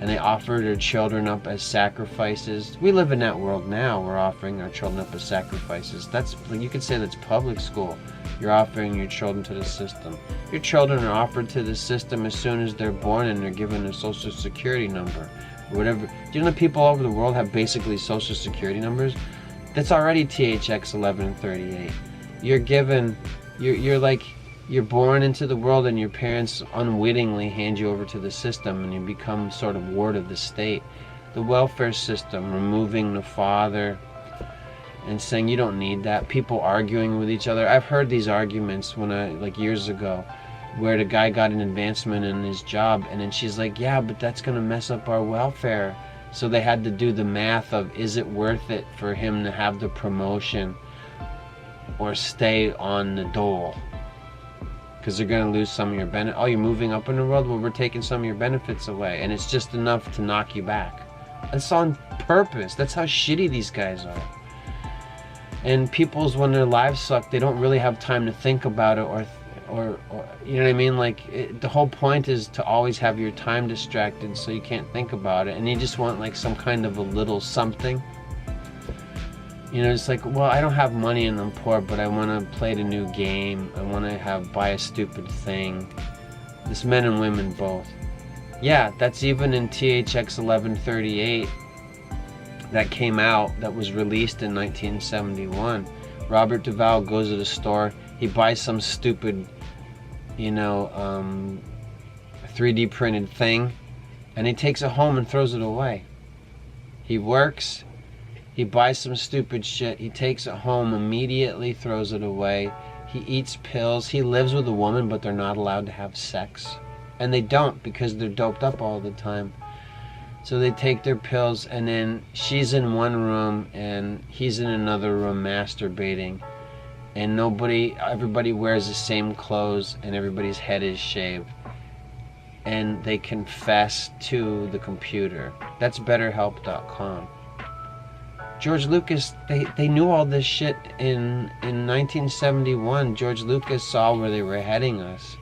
And they offer their children up as sacrifices. We live in that world now. We're offering our children up as sacrifices. That's, you could say that's public school. You're offering your children to the system. Your children are offered to the system as soon as they're born, and they're given a social security number or whatever. Do you know that people all over the world have basically social security numbers? That's already THX 1138. You're given, you're born into the world, and your parents unwittingly hand you over to the system, and you become sort of ward of the state. The welfare system, removing the father and saying you don't need that. People arguing with each other. I've heard these arguments like years ago, where the guy got an advancement in his job, and then she's like, yeah, but that's gonna mess up our welfare. So they had to do the math of, is it worth it for him to have the promotion or stay on the dole? Because they're going to lose some of your benefits. Oh, you're moving up in the world? Well, we're taking some of your benefits away. And it's just enough to knock you back. That's on purpose. That's how shitty these guys are. And people's, when their lives suck, they don't really have time to think about it or you know what I mean? Like, the whole point is to always have your time distracted so you can't think about it. And you just want like some kind of a little something. You know, it's like, well, I don't have money and I'm poor, but I want to play the new game. I want to buy a stupid thing. This men and women both. Yeah, that's even in THX 1138 that came out, that was released in 1971. Robert Duvall goes to the store. He buys some stupid, 3D printed thing, and he takes it home and throws it away. He works. He buys some stupid shit. He takes it home, immediately throws it away. He eats pills. He lives with a woman, but they're not allowed to have sex. And they don't, because they're doped up all the time. So they take their pills, and then she's in one room and he's in another room masturbating. And everybody wears the same clothes and everybody's head is shaved. And they confess to the computer. That's BetterHelp.com. George Lucas, they knew all this shit in 1971. George Lucas saw where they were heading us.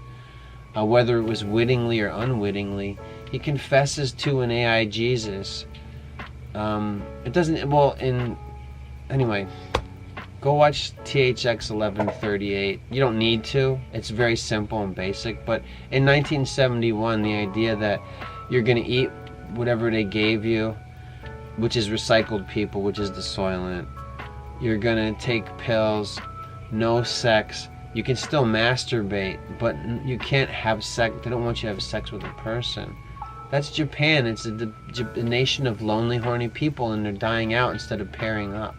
Whether it was wittingly or unwittingly. He confesses to an AI Jesus. It doesn't, anyway, go watch THX 1138. You don't need to. It's very simple and basic. But in 1971, the idea that you're going to eat whatever they gave you, which is recycled people, which is the Soylent. You're going to take pills, no sex. You can still masturbate, but you can't have sex. They don't want you to have sex with a person. That's Japan. It's a nation of lonely, horny people, and they're dying out instead of pairing up.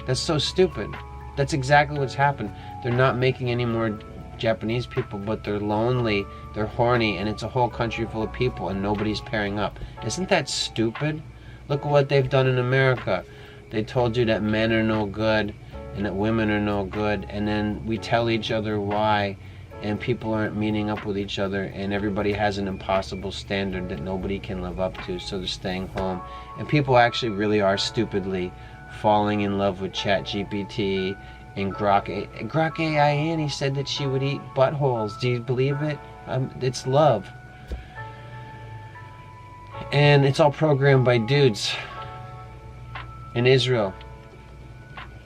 That's so stupid. That's exactly what's happened. They're not making any more Japanese people, but they're lonely, they're horny, and it's a whole country full of people, and nobody's pairing up. Isn't that stupid? Look at what they've done in America. They told you that men are no good and that women are no good, and then we tell each other why, and people aren't meeting up with each other, and everybody has an impossible standard that nobody can live up to, so they're staying home. And people actually really are stupidly falling in love with ChatGPT and Grok AI. Annie said that she would eat buttholes. Do you believe it? It's love. And it's all programmed by dudes in Israel,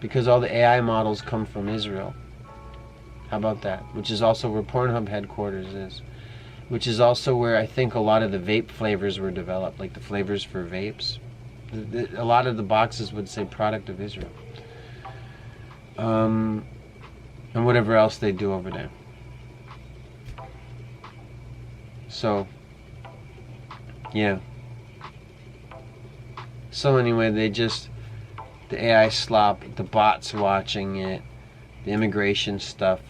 because all the AI models come from Israel. How about that? Which is also where Pornhub headquarters is. Which is also where I think a lot of the vape flavors were developed, like the flavors for vapes. A lot of the boxes would say product of Israel. And whatever else they do over there. So, yeah. So anyway, the AI slop, the bots watching it, the immigration stuff.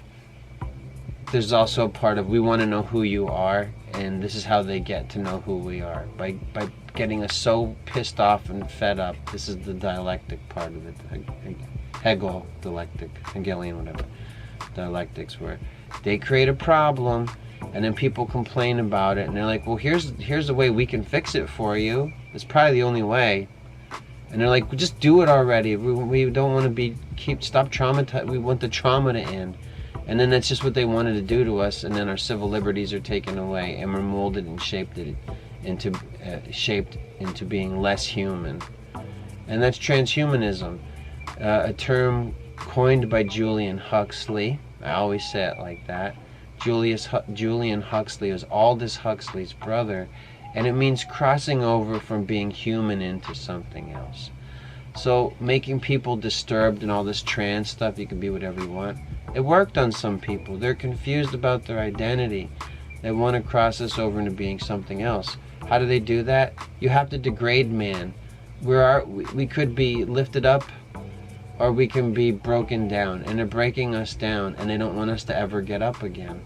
There's also a part of, we want to know who you are, and this is how they get to know who we are. By getting us so pissed off and fed up. This is the dialectic part of it. Hegel dialectic, Hegelian whatever. Dialectics, where they create a problem, and then people complain about it, and they're like, well, here's the way we can fix it for you. It's probably the only way. And they're like, well, just do it already. We don't want to stop traumatized. We want the trauma to end. And then that's just what they wanted to do to us, and then our civil liberties are taken away, and we're molded and shaped into being less human. And that's transhumanism, a term coined by Julian Huxley. I always say it like that. Julian Huxley is Aldous Huxley's brother, and it means crossing over from being human into something else. So making people disturbed and all this trans stuff, you can be whatever you want. It worked on some people. They're confused about their identity. They want to cross us over into being something else. How do they do that? You have to degrade man. We could be lifted up, or we can be broken down, and they're breaking us down, and they don't want us to ever get up again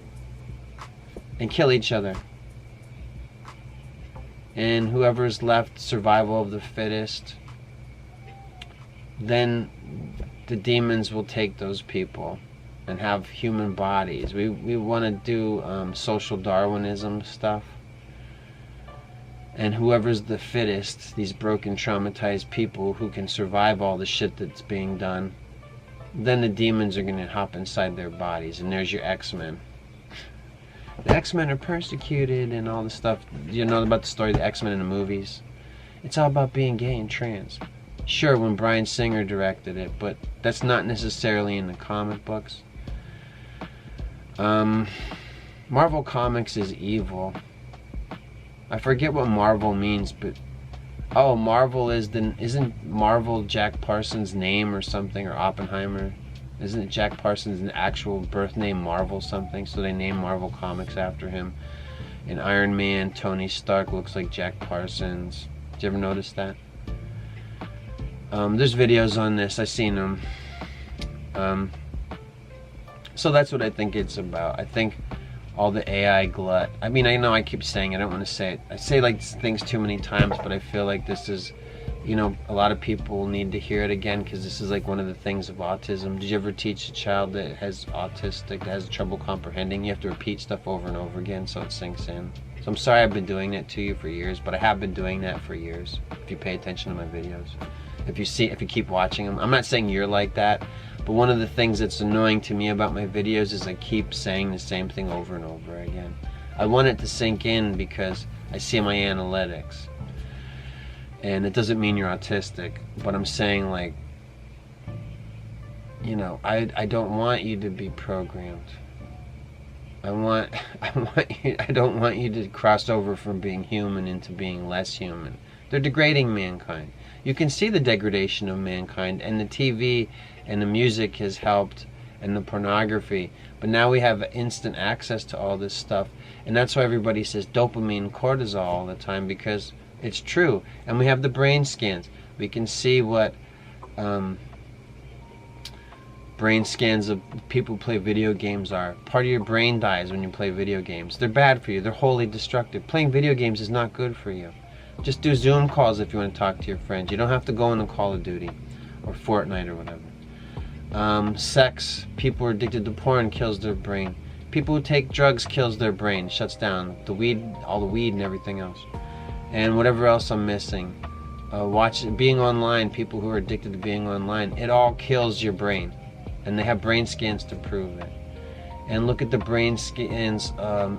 and kill each other. And whoever's left, survival of the fittest, then the demons will take those people and have human bodies. We want to do social Darwinism stuff. And whoever's the fittest, these broken, traumatized people who can survive all the shit that's being done, then the demons are going to hop inside their bodies. And there's your X-Men. The X-Men are persecuted and all the stuff. You know about the story of the X-Men in the movies? It's all about being gay and trans. Sure, when Bryan Singer directed it, but that's not necessarily in the comic books. Marvel Comics is evil. I forget what Marvel means, but Marvel isn't Marvel Jack Parsons' name or something, or Oppenheimer? Isn't Jack Parsons' actual birth name Marvel something? So they named Marvel Comics after him. In Iron Man, Tony Stark looks like Jack Parsons. Did you ever notice that? There's videos on this. I've seen them. So that's what I think it's about. I think all the AI glut. I mean, I know I keep saying it. I don't want to say it. I say like things too many times, but I feel like this is, you know, a lot of people need to hear it again, because this is like one of the things of autism. Did you ever teach a child that has autistic, that has trouble comprehending? You have to repeat stuff over and over again so it sinks in. So I'm sorry I've been doing that to you for years, but I have been doing that for years. If you pay attention to my videos, if you keep watching them. I'm not saying you're like that, but one of the things that's annoying to me about my videos is I keep saying the same thing over and over again. I want it to sink in because I see my analytics. And it doesn't mean you're autistic, but I'm saying, like, you know, I don't want you to be programmed. I don't want you to cross over from being human into being less human. They're degrading mankind. You can see the degradation of mankind, and the TV and the music has helped, and the pornography. But now we have instant access to all this stuff, and that's why everybody says dopamine, cortisol all the time, because it's true. And we have the brain scans. We can see what brain scans of people who play video games are. Part of your brain dies when you play video games. They're bad for you. They're wholly destructive. Playing video games is not good for you. Just do Zoom calls if you want to talk to your friends. You don't have to go into Call of Duty or Fortnite or whatever. Sex, people who are addicted to porn, kills their brain. People who take drugs kills their brain, shuts down the weed, all the weed and everything else. And whatever else I'm missing. Being online, people who are addicted to being online, it all kills your brain. And they have brain scans to prove it. And look at the brain scans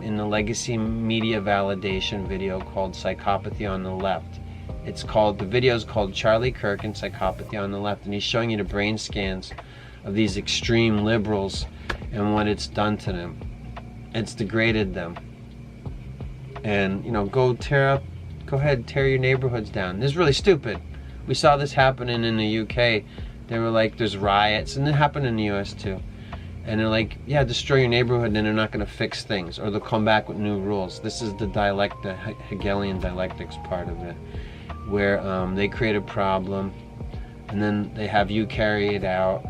in the legacy media validation video called Psychopathy on the Left. The video is called Charlie Kirk and Psychopathy on the Left, and he's showing you the brain scans of these extreme liberals and what it's done to them. It's degraded them. And, you know, go ahead, tear your neighborhoods down. This is really stupid. We saw this happening in the UK. They were like, there's riots, and it happened in the US too. And they're like, yeah, destroy your neighborhood, and then they're not going to fix things, or they'll come back with new rules. This is the Hegelian Dialectics part of it, where they create a problem, and then they have you carry it out.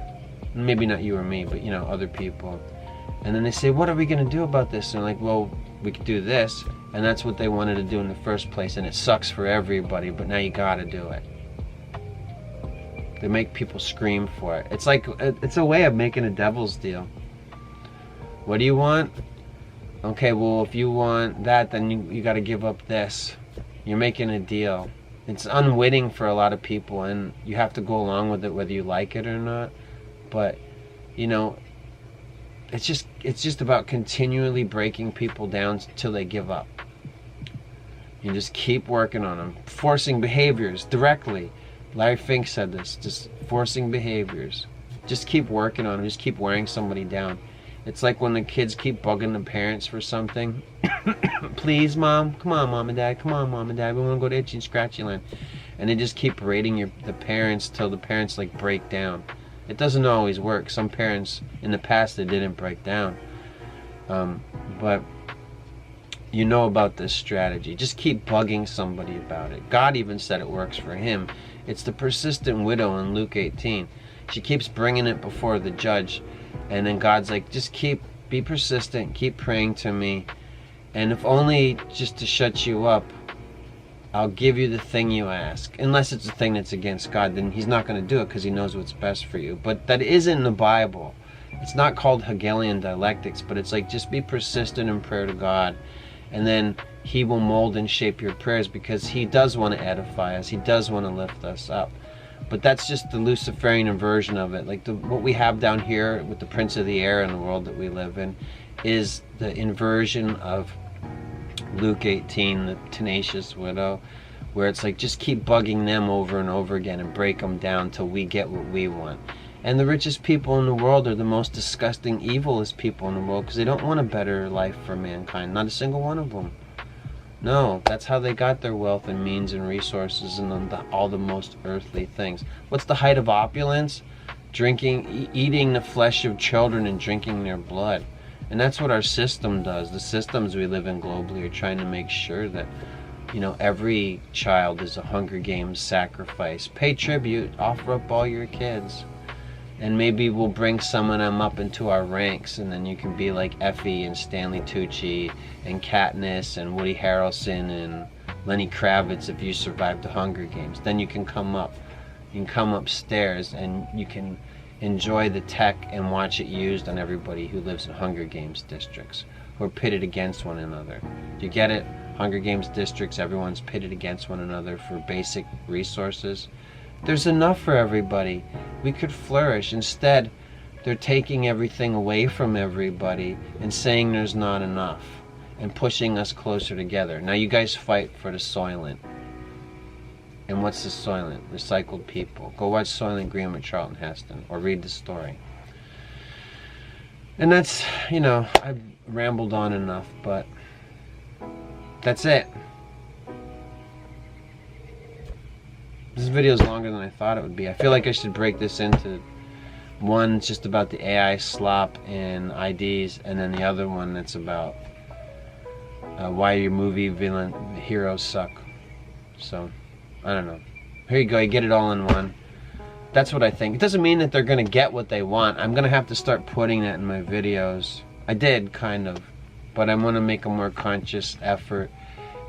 Maybe not you or me, but, you know, other people. And then they say, what are we going to do about this? And they're like, well, we could do this. And that's what they wanted to do in the first place, and it sucks for everybody, but now you got to do it. They make people scream for it. It's like, it's a way of making a devil's deal. What do you want? Okay, well, if you want that, then you got to give up this. You're making a deal. It's unwitting for a lot of people, and you have to go along with it whether you like it or not. But, you know, it's just about continually breaking people down till they give up. You just keep working on them. Forcing behaviors directly. Larry Fink said this, just forcing behaviors. Just keep working on them, just keep wearing somebody down. It's like when the kids keep bugging the parents for something. Please, mom, come on, mom and dad, come on, mom and dad, we want to go to Itchy and Scratchy Land. And they just keep rating the parents till the parents like break down. It doesn't always work. Some parents, in the past, they didn't break down. But you know about this strategy. Just keep bugging somebody about it. God even said it works for him. It's the persistent widow in Luke 18. She keeps bringing it before the judge, and then God's like, just be persistent, keep praying to me, and if only just to shut you up, I'll give you the thing you ask. Unless it's a thing that's against God, then he's not going to do it because he knows what's best for you. But that isn't in the Bible. It's not called Hegelian Dialectics, but it's like, just be persistent in prayer to God, and then he will mold and shape your prayers, because he does want to edify us. He does want to lift us up. But that's just the Luciferian version of it. Like what we have down here with the Prince of the Air in the world that we live in is the inversion of Luke 18, the tenacious widow, where it's like, just keep bugging them over and over again and break them down till we get what we want. And the richest people in the world are the most disgusting, evilest people in the world, because they don't want a better life for mankind. Not a single one of them. No, that's how they got their wealth and means and resources and all the most earthly things. What's the height of opulence? Eating the flesh of children and drinking their blood. And that's what our system does. The systems we live in globally are trying to make sure that every child is a Hunger Games sacrifice. Pay tribute, offer up all your kids. And maybe we'll bring some of them up into our ranks, and then you can be like Effie and Stanley Tucci and Katniss and Woody Harrelson and Lenny Kravitz if you survived the Hunger Games. Then you can come upstairs and you can enjoy the tech and watch it used on everybody who lives in Hunger Games districts, who are pitted against one another. Do you get it? Hunger Games districts, everyone's pitted against one another for basic resources. There's enough for everybody. We could flourish. Instead, they're taking everything away from everybody and saying there's not enough and pushing us closer together. Now you guys fight for the Soylent. And what's the Soylent? Recycled people. Go watch Soylent Green with Charlton Heston or read the story. And that's, I've rambled on enough, but that's it. This video is longer than I thought it would be. I feel like I should break this into one it's just about the AI slop and IDs, and then the other one that's about why your movie villain heroes suck. So, I don't know. Here you go, you get it all in one. That's what I think. It doesn't mean that they're going to get what they want. I'm going to have to start putting that in my videos. I did, kind of. But I'm going to make a more conscious effort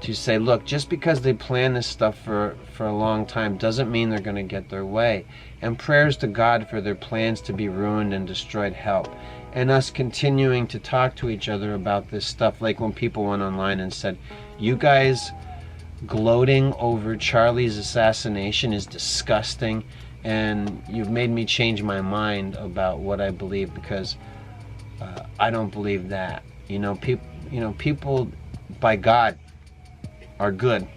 to say, look, just because they plan this stuff for a long time doesn't mean they're going to get their way. And prayers to God for their plans to be ruined and destroyed help. And us continuing to talk to each other about this stuff, like when people went online and said, you guys gloating over Charlie's assassination is disgusting, and you've made me change my mind about what I believe, because I don't believe that. People by God are good.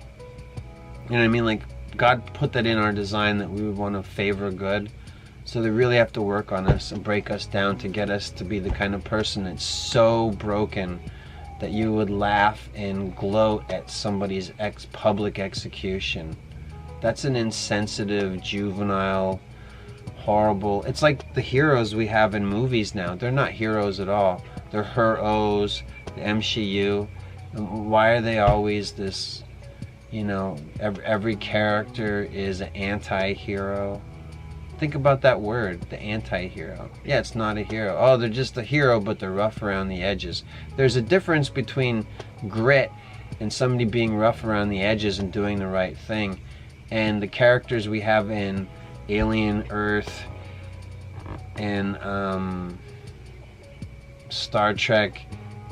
You know what I mean? Like, God put that in our design that we would want to favor good. So they really have to work on us and break us down to get us to be the kind of person that's so broken that you would laugh and gloat at somebody's public execution. That's an insensitive, juvenile, horrible... It's like the heroes we have in movies now. They're not heroes at all. They're her-os, the MCU. Why are they always this, every character is an anti-hero? Think about that word, the anti-hero. Yeah, it's not a hero. Oh, they're just a hero, but they're rough around the edges. There's a difference between grit and somebody being rough around the edges and doing the right thing, and the characters we have in Alien Earth and Star Trek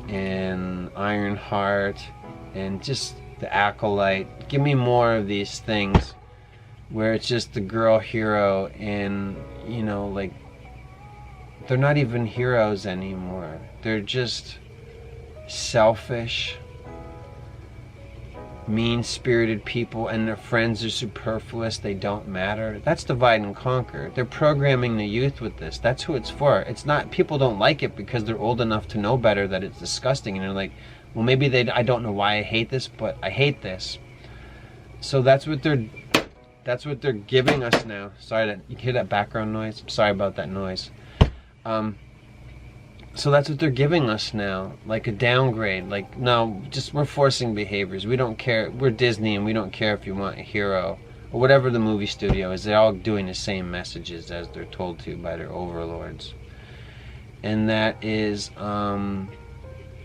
and Ironheart and just the Acolyte. Give me more of these things where it's just the girl hero, and they're not even heroes anymore. They're just selfish, mean-spirited people, and their friends are superfluous. They don't matter. That's divide and conquer. They're programming the youth with this. That's who it's for. It's not, people don't like it because they're old enough to know better that it's disgusting, and they're like, well, maybe I don't know why I hate this, but I hate this. So that's what they're giving us now. Sorry that you hear that background noise. I'm sorry about that noise. So that's what they're giving us now, like a downgrade. Like, no, just we're forcing behaviors. We don't care. We're Disney, and we don't care if you want a hero or whatever the movie studio is. They're all doing the same messages as they're told to by their overlords, and that is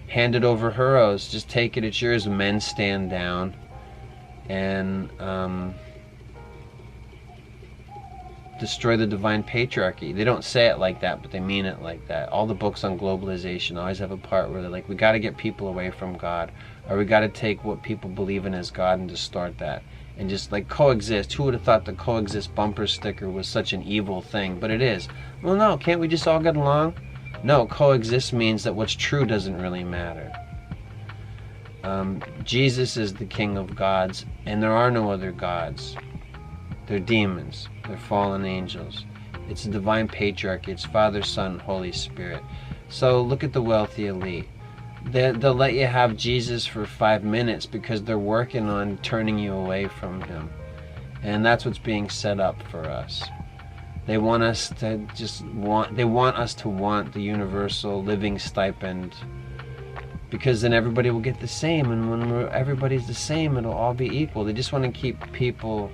handed over heroes. Just take it, it's yours. Men stand down, and destroy the divine patriarchy. They don't say it like that, but they mean it like that. All the books on globalization always have a part where they're like, we got to get people away from God, or we got to take what people believe in as God and distort that, and just like coexist. Who would have thought the coexist bumper sticker was such an evil thing? But it is. Well, no, can't we just all get along? No, coexist means that what's true doesn't really matter. Jesus is the king of gods, and there are no other gods. They're demons. They're fallen angels. It's a divine patriarchy. It's Father, Son, Holy Spirit. So look at the wealthy elite. They'll let you have Jesus for 5 minutes because they're working on turning you away from him. And that's what's being set up for us. They want us to want the universal living stipend because then everybody will get the same, and when everybody's the same, it'll all be equal. They just want to keep people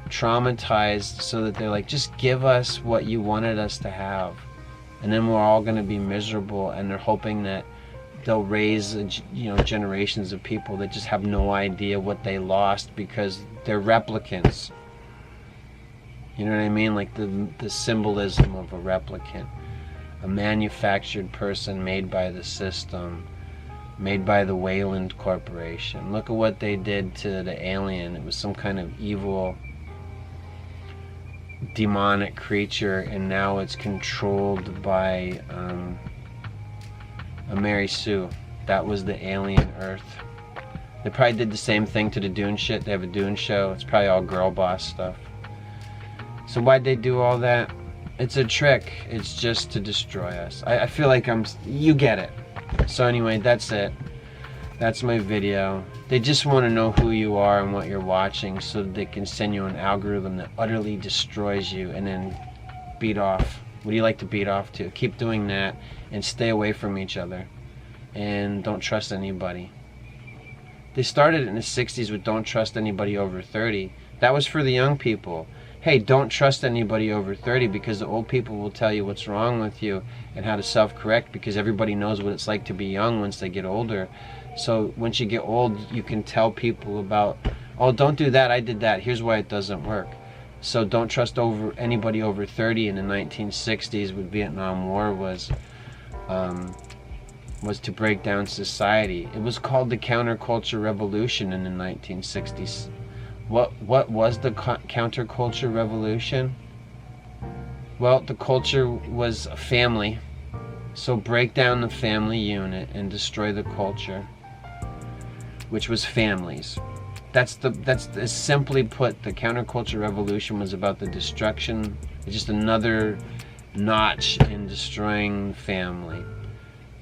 traumatized so that they're like, just give us what you wanted us to have, and then we're all going to be miserable. And they're hoping that they'll raise, generations of people that just have no idea what they lost because they're replicants. You know what I mean? Like the symbolism of a replicant, a manufactured person made by the system, made by the Wayland Corporation. Look at what they did to the alien. It was some kind of evil, demonic creature, and now it's controlled by a Mary Sue. That was the alien Earth. They probably did the same thing to the Dune shit. They have a Dune show. It's probably all girl boss stuff. So why'd they do all that? It's a trick. It's just to destroy us. I feel like you get it. So anyway, that's it. That's my video. They just want to know who you are and what you're watching so that they can send you an algorithm that utterly destroys you and then beat off. What do you like to beat off to? Keep doing that and stay away from each other. And don't trust anybody. They started in the 60s with don't trust anybody over 30. That was for the young people. Hey, don't trust anybody over 30 because the old people will tell you what's wrong with you and how to self-correct, because everybody knows what it's like to be young once they get older. So once you get old, you can tell people about, oh, don't do that, I did that, here's why it doesn't work. So don't trust anybody over 30 in the 1960s when Vietnam War was to break down society. It was called the counterculture revolution in the 1960s. What was the counterculture revolution? Well, the culture was a family. So break down the family unit and destroy the culture, which was families. That's simply put, the counterculture revolution was about the destruction. It's just another notch in destroying family.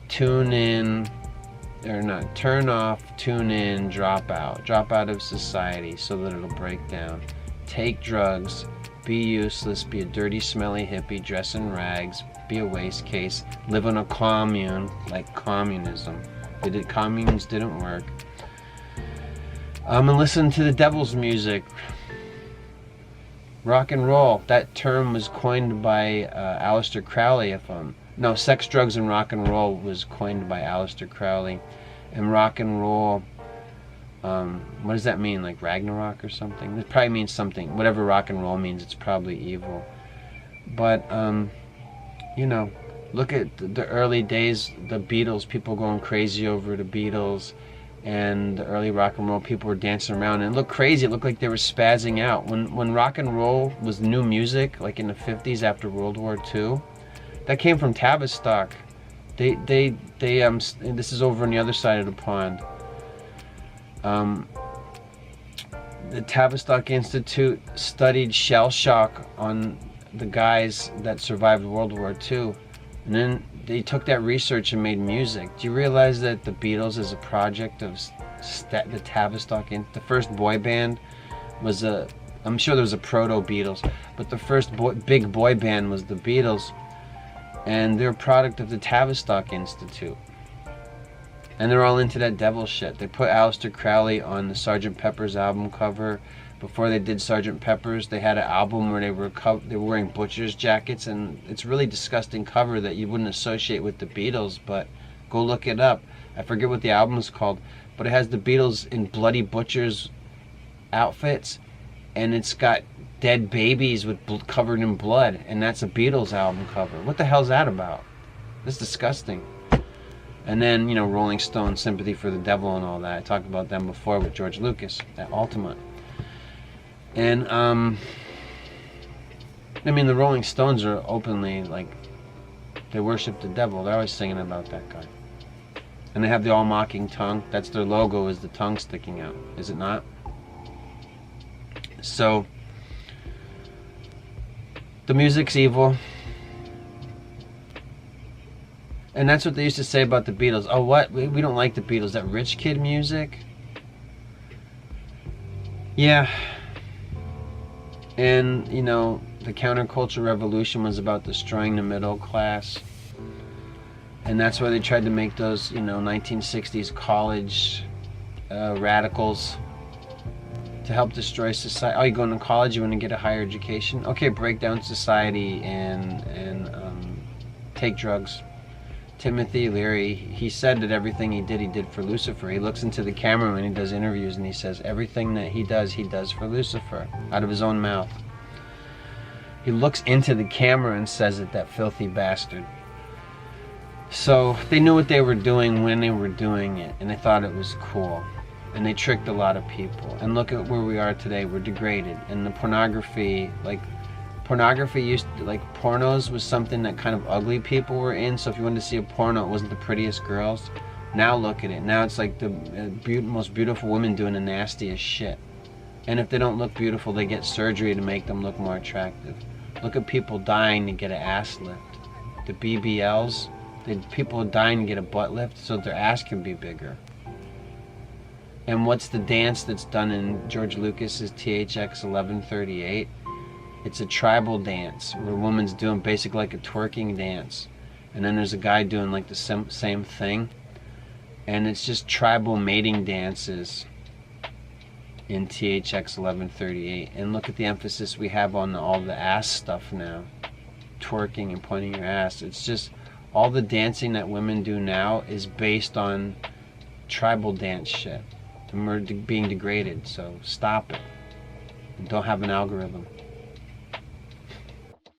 Turn off, tune in, drop out of society so that it'll break down. Take drugs, be useless, be a dirty, smelly hippie, dress in rags, be a waste case, live in a commune, like communism. Communes didn't work. And listen to the devil's music. Rock and roll, that term was coined by Aleister Crowley, sex, drugs, and rock and roll was coined by Aleister Crowley. And rock and roll, what does that mean? Like Ragnarok or something? It probably means something. Whatever rock and roll means, it's probably evil. But, look at the early days, the Beatles, people going crazy over the Beatles, and the early rock and roll people were dancing around, and it looked crazy. It looked like they were spazzing out. When rock and roll was new music, like in the 50s after World War II, that came from Tavistock. This is over on the other side of the pond. The Tavistock Institute studied shell shock on the guys that survived World War II, and then they took that research and made music. Do you realize that the Beatles is a project of the Tavistock? The first boy band was I'm sure there was a proto-Beatles, but the first big boy band was the Beatles. And they're a product of the Tavistock Institute. And they're all into that devil shit. They put Aleister Crowley on the Sgt. Pepper's album cover. Before they did Sgt. Pepper's, they had an album where they were wearing butcher's jackets, and it's a really disgusting cover that you wouldn't associate with the Beatles, but go look it up. I forget what the album is called, but it has the Beatles in bloody butcher's outfits, and it's got dead babies covered in blood, and that's a Beatles album cover. What the hell's that about? That's disgusting. And then, Rolling Stone, Sympathy for the Devil and all that. I talked about them before with George Lucas at Altamont. And, the Rolling Stones are openly, they worship the devil. They're always singing about that guy. And they have the all-mocking tongue. That's their logo, is the tongue sticking out. Is it not? So, the music's evil. And that's what they used to say about the Beatles. Oh, what? We don't like the Beatles. That rich kid music? Yeah. And, the counterculture revolution was about destroying the middle class. And that's why they tried to make those, 1960s college radicals to help destroy society. Oh, you going to college, you want to get a higher education? Okay, break down society and take drugs. Timothy Leary, he said that everything he did for Lucifer. He looks into the camera when he does interviews and he says everything that he does for Lucifer, out of his own mouth. He looks into the camera and says it, that filthy bastard. So they knew what they were doing when they were doing it, and they thought it was cool. And they tricked a lot of people. And look at where we are today. We're degraded. And the pornography, pornos was something that kind of ugly people were in. So if you wanted to see a porno, it wasn't the prettiest girls. Now look at it. Now it's like the most beautiful women doing the nastiest shit. And if they don't look beautiful, they get surgery to make them look more attractive. Look at people dying to get an ass lift. The BBLs, people are dying to get a butt lift so their ass can be bigger. And what's the dance that's done in George Lucas's THX 1138? It's a tribal dance where a woman's doing basically like a twerking dance. And then there's a guy doing like the same thing. And it's just tribal mating dances in THX 1138. And look at the emphasis we have on all the ass stuff now. Twerking and pointing your ass. It's just all the dancing that women do now is based on tribal dance shit. And we're being degraded, so stop it. And don't have an algorithm.